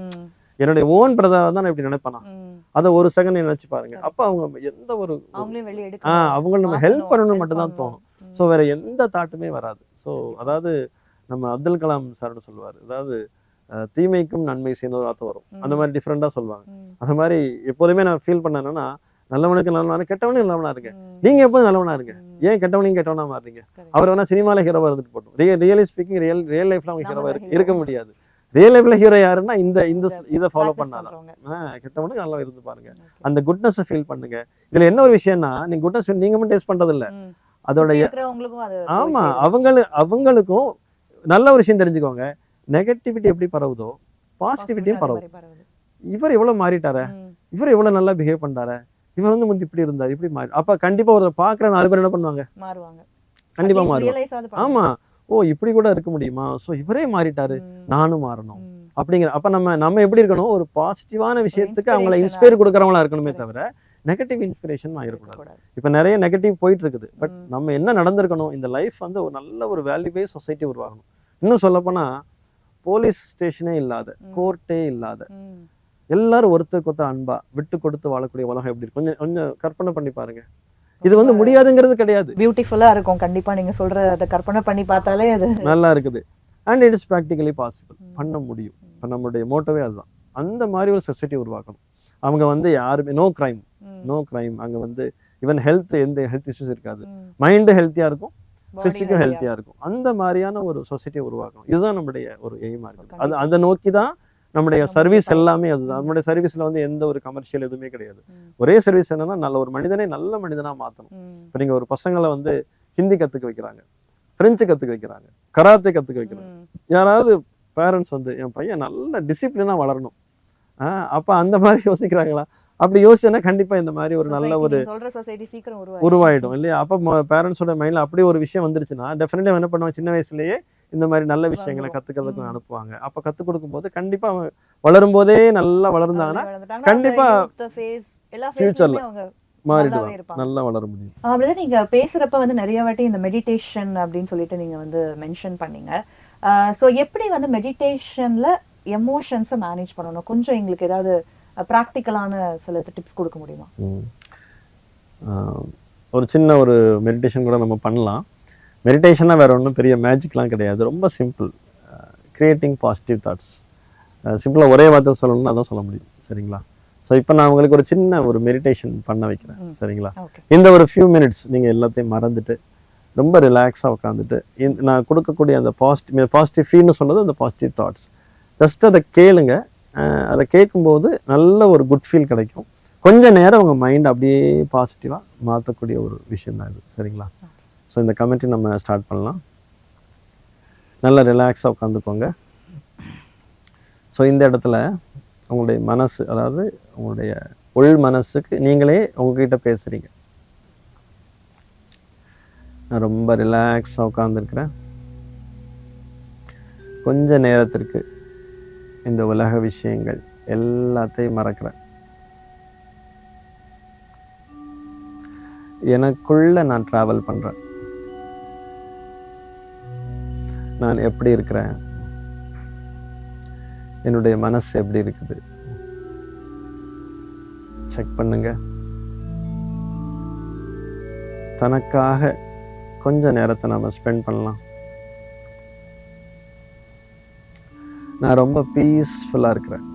என்னுடைய ஓன் பிரதரா தான் நான் இப்படி நினைப்பேனா, அதை ஒரு செகண்ட் நினைச்சு பாருங்க. அப்ப அவங்க எந்த ஒரு அவங்களை நம்ம ஹெல்ப் பண்ணணும்னு மட்டும் தான் தோணும். ஸோ வேற எந்த தாட்டுமே வராது. ஸோ அதாவது நம்ம அப்துல் கலாம் சார்னு சொல்லுவார், அதாவது தீமைக்கும் நன்மை சேர்ந்த ஒரு வார்த்தை வரும், அந்த மாதிரி டிஃப்ரெண்டா சொல்லுவாங்க. அந்த மாதிரி எப்போதுமே நான் ஃபீல் பண்ணேன்னா, நல்லவனுக்கு நல்லவனா, கெட்டவனுக்கு நல்லவனா இருங்க. நீங்க எப்போதும் நல்லவனா இருங்க, ஏன் கெட்டவனையும் கெட்டவனா மாறுறீங்க? அவர் வேணா சினிமால ஹீரோவா இருந்துட்டு போட்டோம், ரியலி ஸ்பீக்கிங் ரியல் லைஃப்ல அவங்க ஹீரோவா இருக்க முடியாது. ரியல் லைஃப்ல ஹீரோ யாருன்னா இந்த இதை ஃபாலோ பண்ணாதான். கெட்டவனுக்கு நல்லா இருந்து பாருங்க, அந்த குட்னஸை ஃபீல் பண்ணுங்க. இதுல என்ன ஒரு விஷயம்னா, நீங்க குட்னஸ் நீங்க மட்டும் டேஸ்ட் பண்றது இல்ல, அதோட ஆமா அவங்களுக்கும் நல்ல ஒரு விஷயம் தெரிஞ்சுக்கோங்க. நெகட்டிவிட்டி எப்படி பரவுதோ பாசிட்டிவிட்டியும் பரவும். இவர் எவ்வளவு மாறிட்டாரு, இவர் எவ்வளவு நல்லா பிஹேவ் பண்றாரு, இவர் வந்து முந்தி இப்படி இருந்தாரு இப்படி மாறி, அப்ப கண்டிப்பா ஒரு பாக்குற 4 பேர் என்ன பண்ணுவாங்க, கண்டிப்பா மாறுவாங்க. ஆமா, ஓ இப்படி கூட இருக்க முடியுமா, சோ இவரே மாறிட்டாரு, நானும் மாறணும் அப்படிங்கிற. அப்ப நம்ம எப்படி இருக்கணும், ஒரு பாசிட்டிவான விஷயத்துக்கு அவங்களை இன்ஸ்பயர் கொடுக்கறவங்களா இருக்கணுமே தவிர நெகட்டிவ் இன்ஸ்பிரேஷன் ஆகிடக்கூடாது. இப்ப நிறைய நெகட்டிவ் போயிட்டு இருக்குது, பட் நம்ம என்ன நடந்திருக்கணும், இந்த லைஃப் வந்து ஒரு நல்ல ஒரு வேல்யூ பேஸ் சொசைட்டி உருவாகணும். இன்னும் சொல்ல போனா போலீஸ் ஸ்டேஷனே இல்லாத, கோர்ட்டே இல்லாத, எல்லாரும் ஒருத்தருக்கு ஒருத்தர் அன்பா விட்டு கொடுத்து வாழக்கூடிய உலகம் எப்படி இருக்கு, கொஞ்சம் கொஞ்சம் கற்பனை பண்ணி பாருங்க. இது வந்து முடியாதுங்கிறது கிடையாது, பியூட்டிஃபுல்லா இருக்கும். கண்டிப்பா நீங்க சொல்றத கற்பனை பண்ணி பார்த்தாலே அது நல்லா இருக்குது. And it is practically possible, பண்ண முடியும். இப்போ நம்மளுடைய மோட்டோவே அதுதான், அந்த மாதிரி ஒரு சொசைட்டி உருவாக்கணும். அவங்க வந்து யாருமே நோ கிரைம், அங்க வந்து ஈவன் எந்த ஹெல்த் இஷ்யூஸ் இருக்காது, மைண்டு ஹெல்த்தியா இருக்கும், பிசிக்கும் ஹெல்த்தியா இருக்கும். அந்த மாதிரியான ஒரு சொசைட்டியை உருவாக்கணும். இதுதான் நம்மளுடைய ஒரு எய்மா இருக்குது. அது அதை நோக்கி தான் நம்முடைய சர்வீஸ் எல்லாமே. அதுதான் நம்மளுடைய சர்வீஸ்ல வந்து எந்த ஒரு கமர்ஷியல் எதுவுமே கிடையாது. ஒரே சர்வீஸ் என்னன்னா, நல்ல ஒரு மனிதனை நல்ல மனிதனா மாத்தணும். இப்போ நீங்க ஒரு பசங்களை வந்து ஹிந்தி கத்துக்க வைக்கிறாங்க, பிரெஞ்சு கத்துக்க வைக்கிறாங்க, கராத்தே கத்துக்க வைக்கிறாங்க. யாராவது பேரண்ட்ஸ் வந்து என் பையன் நல்ல டிசிப்ளினா வளரணும், அப்ப அந்த மாதிரி யோசிக்கிறாங்களா? அப்படி யோசிச்சேன்னா கண்டிப்பா இந்த மாதிரி ஒரு நல்ல ஒரு உருவாயிடும் இல்லையா? அப்ப பேரண்ட்ஸோட மைண்ட்ல அப்படி ஒரு விஷயம் வந்துருச்சுன்னா டெஃபினெட்லி என்ன பண்ணுவாங்க, சின்ன வயசுலயே இந்த மாதிரி நல்ல விஷயங்களை கத்துக்கிறதுக்கு அனுப்புவாங்க. அப்ப கத்துக் கொடுக்கும் போது கண்டிப்பா அவங்க வளரும் போதே நல்லா வளர்ந்தாங்கன்னா கண்டிப்பா ஃபியூச்சர்ல மாறிடுவாங்க, நல்லா வளர முடியும். அப்படிதான் நீங்க பேசுறப்ப வந்து நிறைய வாட்டி இந்த மெடிடேஷன் அப்படின்னு சொல்லிட்டு நீங்க வந்து மென்ஷன் பண்ணீங்க. ஸோ எப்படி வந்து மெடிடேஷன்ல எமோஷன்ஸை மேனேஜ் பண்ணணும், கொஞ்சம் எங்களுக்கு ஏதாவது ப்ராக்டிக்கலான சில டிப்ஸ் கொடுக்க முடியுமா? ஒரு சின்ன ஒரு மெடிடேஷன் கூட நம்ம பண்ணலாம். மெடிடேஷனாக வேற ஒன்றும் பெரிய மேஜிக்லாம் கிடையாது, ரொம்ப சிம்பிள். Creating positive thoughts. சிம்பிளாக ஒரே வார்த்தை சொல்லணும்னு அதான் சொல்ல முடியும், சரிங்களா? ஸோ இப்போ நான் உங்களுக்கு ஒரு சின்ன ஒரு மெடிடேஷன் பண்ண வைக்கிறேன், சரிங்களா? இந்த ஒரு ஃபியூ மினிட்ஸ் நீங்கள் எல்லாத்தையும் மறந்துட்டு ரொம்ப ரிலாக்ஸாக உட்காந்துட்டு நான் கொடுக்கக்கூடிய அந்த பாசிட்டிவ் ஃபீல்னு சொன்னது அந்த பாசிட்டிவ் தாட்ஸ் ஜஸ்ட் அதை கேளுங்க. அதை கேட்கும்போது நல்ல ஒரு குட் ஃபீல் கிடைக்கும். கொஞ்சம் நேரம் உங்கள் மைண்ட் அப்படியே பாசிட்டிவாக மாற்றக்கூடிய ஒரு விஷயம் தான் இது, சரிங்களா? ஸோ இந்த கமெண்ட்ரி நம்ம ஸ்டார்ட் பண்ணலாம். நல்லா ரிலாக்ஸாக உட்காந்துக்கோங்க. ஸோ இந்த இடத்துல உங்களுடைய மனசு, அதாவது உங்களுடைய உள் மனசுக்கு நீங்களே உங்ககிட்ட பேசுகிறீங்க. நான் ரொம்ப ரிலாக்ஸாக உட்காந்துருக்கிறேன். கொஞ்ச நேரத்திற்கு இந்த உலக விஷயங்கள் எல்லாத்தையும் மறக்கிறேன். எனக்குள்ள நான் டிராவல் பண்றேன். நான் எப்படி இருக்கிறேன், என்னுடைய மனசு எப்படி இருக்குது, செக் பண்ணுங்க. தனக்காக கொஞ்ச நேரத்தை நம்ம ஸ்பெண்ட் பண்ணலாம். நான் ரொம்ப பீஸ்ஃபுல்லாக இருக்கிறேன்.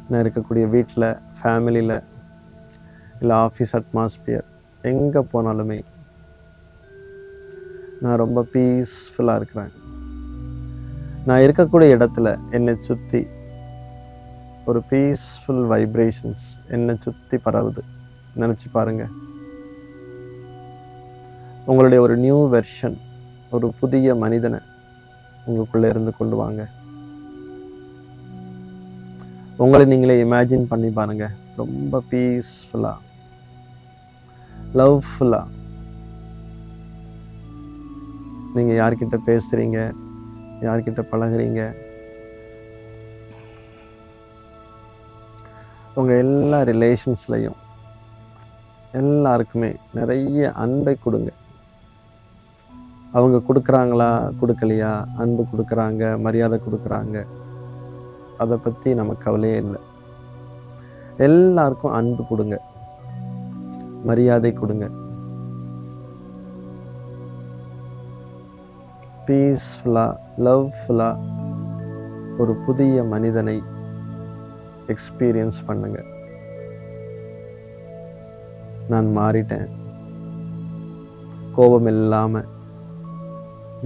நான் இருக்கக்கூடிய வீட்டில், ஃபேமிலியில், இல்லை ஆஃபீஸ் அட்மாஸ்பியர், எங்கே போனாலுமே நான் ரொம்ப பீஸ்ஃபுல்லாக இருக்கிறேன். நான் இருக்கக்கூடிய இடத்துல என்னை சுற்றி ஒரு பீஸ்ஃபுல் வைப்ரேஷன்ஸ் என்னை சுற்றி பரவுது. நினச்சி பாருங்கள். உங்களுடைய ஒரு நியூ வெர்ஷன், ஒரு புதிய மனிதனை உங்களுக்குள்ளே இருந்து கொண்டு வாங்க. உங்களை நீங்களே இமேஜின் பண்ணி பாருங்க. ரொம்ப பீஸ்ஃபுல்லாக, லவ்ஃபுல்லாக நீங்கள் யார்கிட்ட பேசுகிறீங்க, யார்கிட்ட பழகுறீங்க, உங்கள் எல்லா ரிலேஷன்ஸ்லையும் எல்லாருக்குமே நிறைய அன்பை கொடுங்க. அவங்க கொடுக்குறாங்களா கொடுக்கலையா, அன்பு கொடுக்குறாங்க, மரியாதை கொடுக்குறாங்க, அதை பற்றி நமக்கு கவலையே இல்லை. எல்லாருக்கும் அன்பு கொடுங்க, மரியாதை கொடுங்க. பீஸ்ஃபுல்லாக, லவ்ஃபுல்லாக ஒரு புதிய மனிதனை எக்ஸ்பீரியன்ஸ் பண்ணுங்க. நான் மாறிட்டேன். கோபம் இல்லாமல்,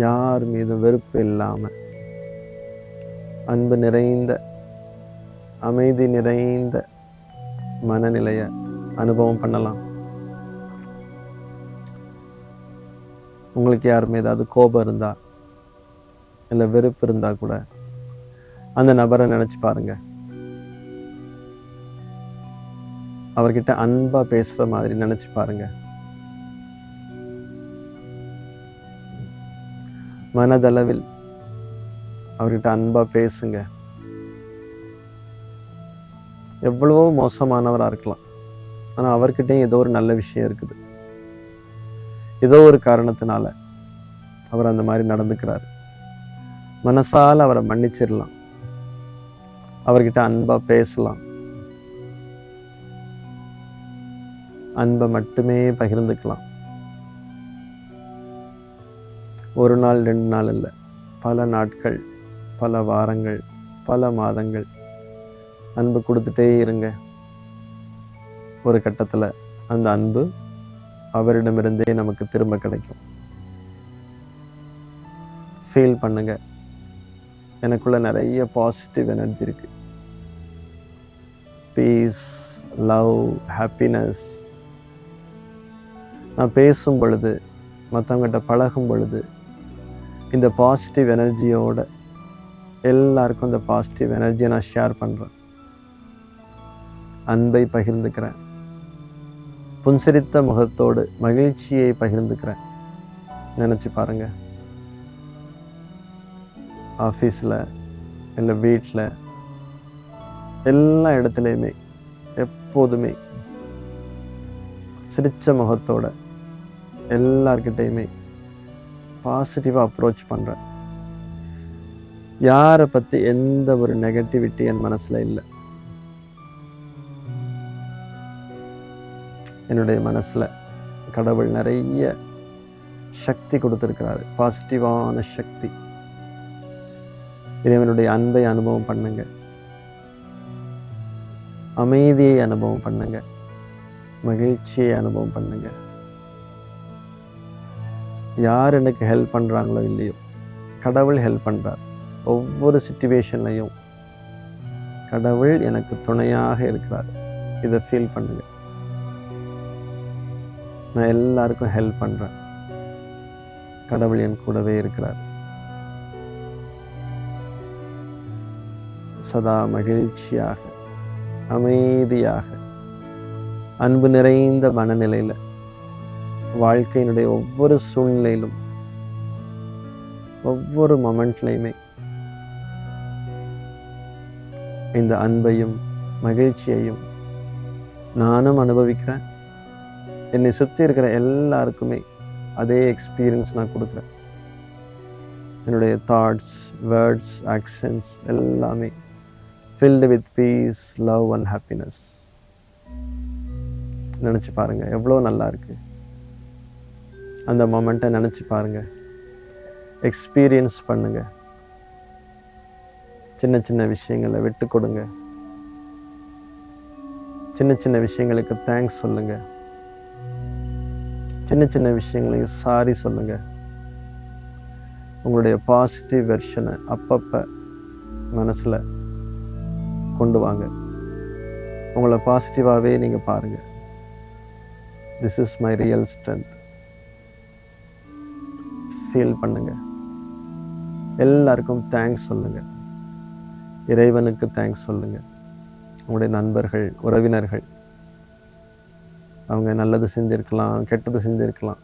யார் மீதும் வெறுப்பு இல்லாமல், அன்பு நிறைந்த, அமைதி நிறைந்த மனநிலையை அனுபவம் பண்ணலாம். உங்களுக்கு யாருமே ஏதாவது கோபம் இருந்தால், இல்லை வெறுப்பு இருந்தால் கூட அந்த நபரை நினச்சி பாருங்க. அவர்கிட்ட அன்பாக பேசுகிற மாதிரி நினச்சி பாருங்க. மனதளவில் அவர்கிட்ட அன்பாக பேசுங்க. எவ்வளவோ மோசமானவராக இருக்கலாம், ஆனால் அவர்கிட்டையும் ஏதோ ஒரு நல்ல விஷயம் இருக்குது. ஏதோ ஒரு காரணத்தினால அவர் அந்த மாதிரி நடந்துக்கிறார். மனசால் அவரை மன்னிச்சிடலாம். அவர்கிட்ட அன்பாக பேசலாம். அன்பை மட்டுமே பகிர்ந்துக்கலாம். ஒரு நாள் 2 நாள் இல்லை, பல நாட்கள், பல வாரங்கள், பல மாதங்கள் அன்பு கொடுத்துட்டே இருங்க. ஒரு கட்டத்தில் அந்த அன்பு அவரிடமிருந்தே நமக்கு திரும்ப கிடைக்கும். ஃபீல் பண்ணுங்க. எனக்குள்ள நிறைய பாசிட்டிவ் எனர்ஜி இருக்கு. Peace, love, happiness. நான் பேசும் பொழுது, மற்றவங்ககிட்ட பழகும் பொழுது, இந்த பாசிட்டிவ் எனர்ஜியோட எல்லாருக்கும் இந்த பாசிட்டிவ் எனர்ஜியை நான் ஷேர் பண்ணுறேன். அன்பை பகிர்ந்துக்கிறேன். புன்சிரித்த முகத்தோடு மகிழ்ச்சியை பகிர்ந்துக்கிறேன். நினச்சி பாருங்க. ஆஃபீஸில், இல்லை வீட்டில், எல்லா இடத்துலையுமே எப்போதுமே சிரிச்ச முகத்தோட எல்லார்கிட்டையுமே பாசிட்டிவாக அப்ரோச் பண்ணுறேன். யாரை பற்றி எந்த ஒரு நெகட்டிவிட்டி என் மனசில் இல்லை. என்னுடைய மனசில் கடவுள் நிறைய சக்தி கொடுத்துருக்கிறாரு, பாசிட்டிவான சக்தி. இறைவனுடைய அன்பை அனுபவம் பண்ணுங்க, அமைதியை அனுபவம் பண்ணுங்க, மகிழ்ச்சியை அனுபவம் பண்ணுங்க. யார் எனக்கு ஹெல்ப் பண்ணுறாங்களோ இல்லையோ, கடவுள் ஹெல்ப் பண்ணுறார். ஒவ்வொரு சிச்சுவேஷன்லையும் கடவுள் எனக்கு துணையாக இருக்கிறார். இதை ஃபீல் பண்ணுங்க. நான் எல்லாருக்கும் ஹெல்ப் பண்ணுறேன். கடவுள் என் கூடவே இருக்கிறார். சதா மகிழ்ச்சியாக, அமைதியாக, அன்பு நிறைந்த மனநிலையில் வாழ்க்கையினுடைய ஒவ்வொரு சூழ்நிலையிலும், ஒவ்வொரு மொமெண்ட்லையுமே இந்த அன்பையும் மகிழ்ச்சியையும் நானும் அனுபவிக்கிறேன். என்னை சுற்றி இருக்கிற எல்லாருக்குமே அதே எக்ஸ்பீரியன்ஸ் நான் கொடுக்குறேன். என்னுடைய தாட்ஸ், வேர்ட்ஸ், ஆக்ஷன்ஸ் எல்லாமே filled with peace, love and happiness. நினச்சி பாருங்க எவ்வளோ நல்லா இருக்கு. அந்த மொமெண்ட்டை நினச்சி பாருங்க, எக்ஸ்பீரியன்ஸ் பண்ணுங்க. சின்ன சின்ன விஷயங்களை விட்டு கொடுங்க. சின்ன சின்ன விஷயங்களுக்கு தேங்க்ஸ் சொல்லுங்க. சின்ன சின்ன விஷயங்களுக்கு சாரி சொல்லுங்க. உங்களுடைய பாசிட்டிவ் வெர்ஷனை அப்பப்போ மனசில் கொண்டு வாங்க. உங்களை பாசிட்டிவாகவே நீங்கள் பாருங்கள். This is my real strength. Feel பண்ணுங்க. எல்லாருக்கும் தேங்க்ஸ் சொல்லுங்க. இறைவனுக்கு தேங்க்ஸ் சொல்லுங்க. உங்களுடைய நண்பர்கள், உறவினர்கள், அவங்க நல்லது செஞ்சிருக்கலாம், கெட்டது செஞ்சிருக்கலாம்,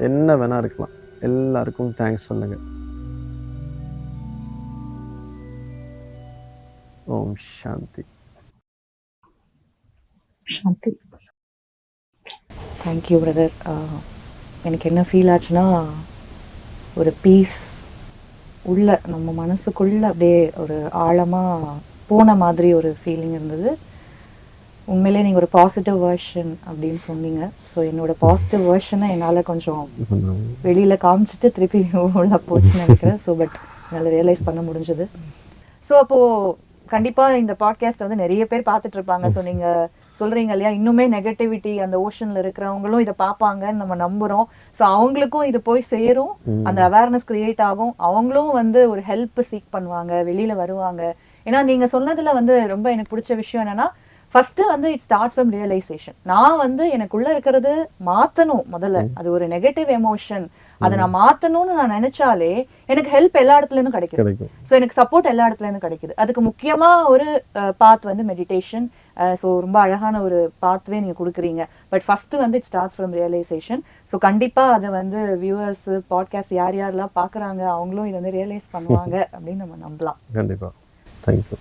என்ன வேணா இருக்கலாம், எல்லாருக்கும் தேங்க்ஸ் சொல்லுங்க. ஓம் சாந்தி. சாந்தி. Thank you brother. எனக்கு என்ன ஃபீல் ஆச்சுன்னா, ஒரு பீஸ் உள்ள நம்ம மனசுக்குள்ள அப்படியே ஒரு ஆழமாக போன மாதிரி ஒரு ஃபீலிங் இருந்தது. உண்மையிலே நீங்கள் ஒரு பாசிட்டிவ் வேர்ஷன் அப்படின்னு சொன்னீங்க. ஸோ என்னோட பாசிட்டிவ் வேர்ஷனை என்னால் கொஞ்சம் வெளியில் காமிச்சிட்டு திருப்பி உள்ள போச்சுன்னு நினைக்கிறேன். ஸோ பட் என்னால் ரியலைஸ் பண்ண முடிஞ்சது. ஸோ அப்போது கண்டிப்பாக இந்த பாட்காஸ்ட் வந்து நிறைய பேர் பார்த்துட்டு இருப்பாங்க. ஸோ நீங்கள் சொல்கிறீங்க இல்லையா, இன்னுமே நெகட்டிவிட்டி அந்த ஓஷனில் இருக்கிறவங்களும் இதை பார்ப்பாங்கன்னு நம்ம நம்புகிறோம். ஸோ அவங்களுக்கும் இது போய் சேரும், அந்த அவேர்னஸ் கிரியேட் ஆகும், அவங்களும் வந்து ஒரு ஹெல்ப் சீக் பண்ணுவாங்க, வெளியில் வருவாங்க. ஏன்னா நீங்கள் சொன்னதில் வந்து ரொம்ப எனக்கு பிடிச்ச விஷயம் என்னென்னா, ஃபர்ஸ்ட் வந்து இட் ஸ்டார்ட்ஸ் ஃப்ரம் ரியலைசேஷன். நான் வந்து எனக்குள்ள இருக்கிறது மாற்றணும் முதல்ல. அது ஒரு நெகட்டிவ் எமோஷன், அதை நான் மாற்றணும்னு நான் நினைச்சாலே எனக்கு ஹெல்ப் எல்லா இடத்துலேருந்தும் கிடைக்குது. ஸோ எனக்கு சப்போர்ட் எல்லா இடத்துலேருந்தும் கிடைக்குது. அதுக்கு முக்கியமாக ஒரு பாத் வந்து மெடிடேஷன். ஸோ ரொம்ப அழகான ஒரு பாத்வே நீங்கள் கொடுக்குறீங்க. பட் ஃபஸ்ட்டு வந்து it starts from realisation. So கண்டிப்பாக அதை வந்து வியூவர்ஸ் பாட்காஸ்ட் யார் யாரெல்லாம் பார்க்குறாங்க அவங்களும் இதை வந்து ரியலைஸ் பண்ணுவாங்க அப்படின்னு நம்ம நம்பலாம். கண்டிப்பாக. தேங்க்யூ.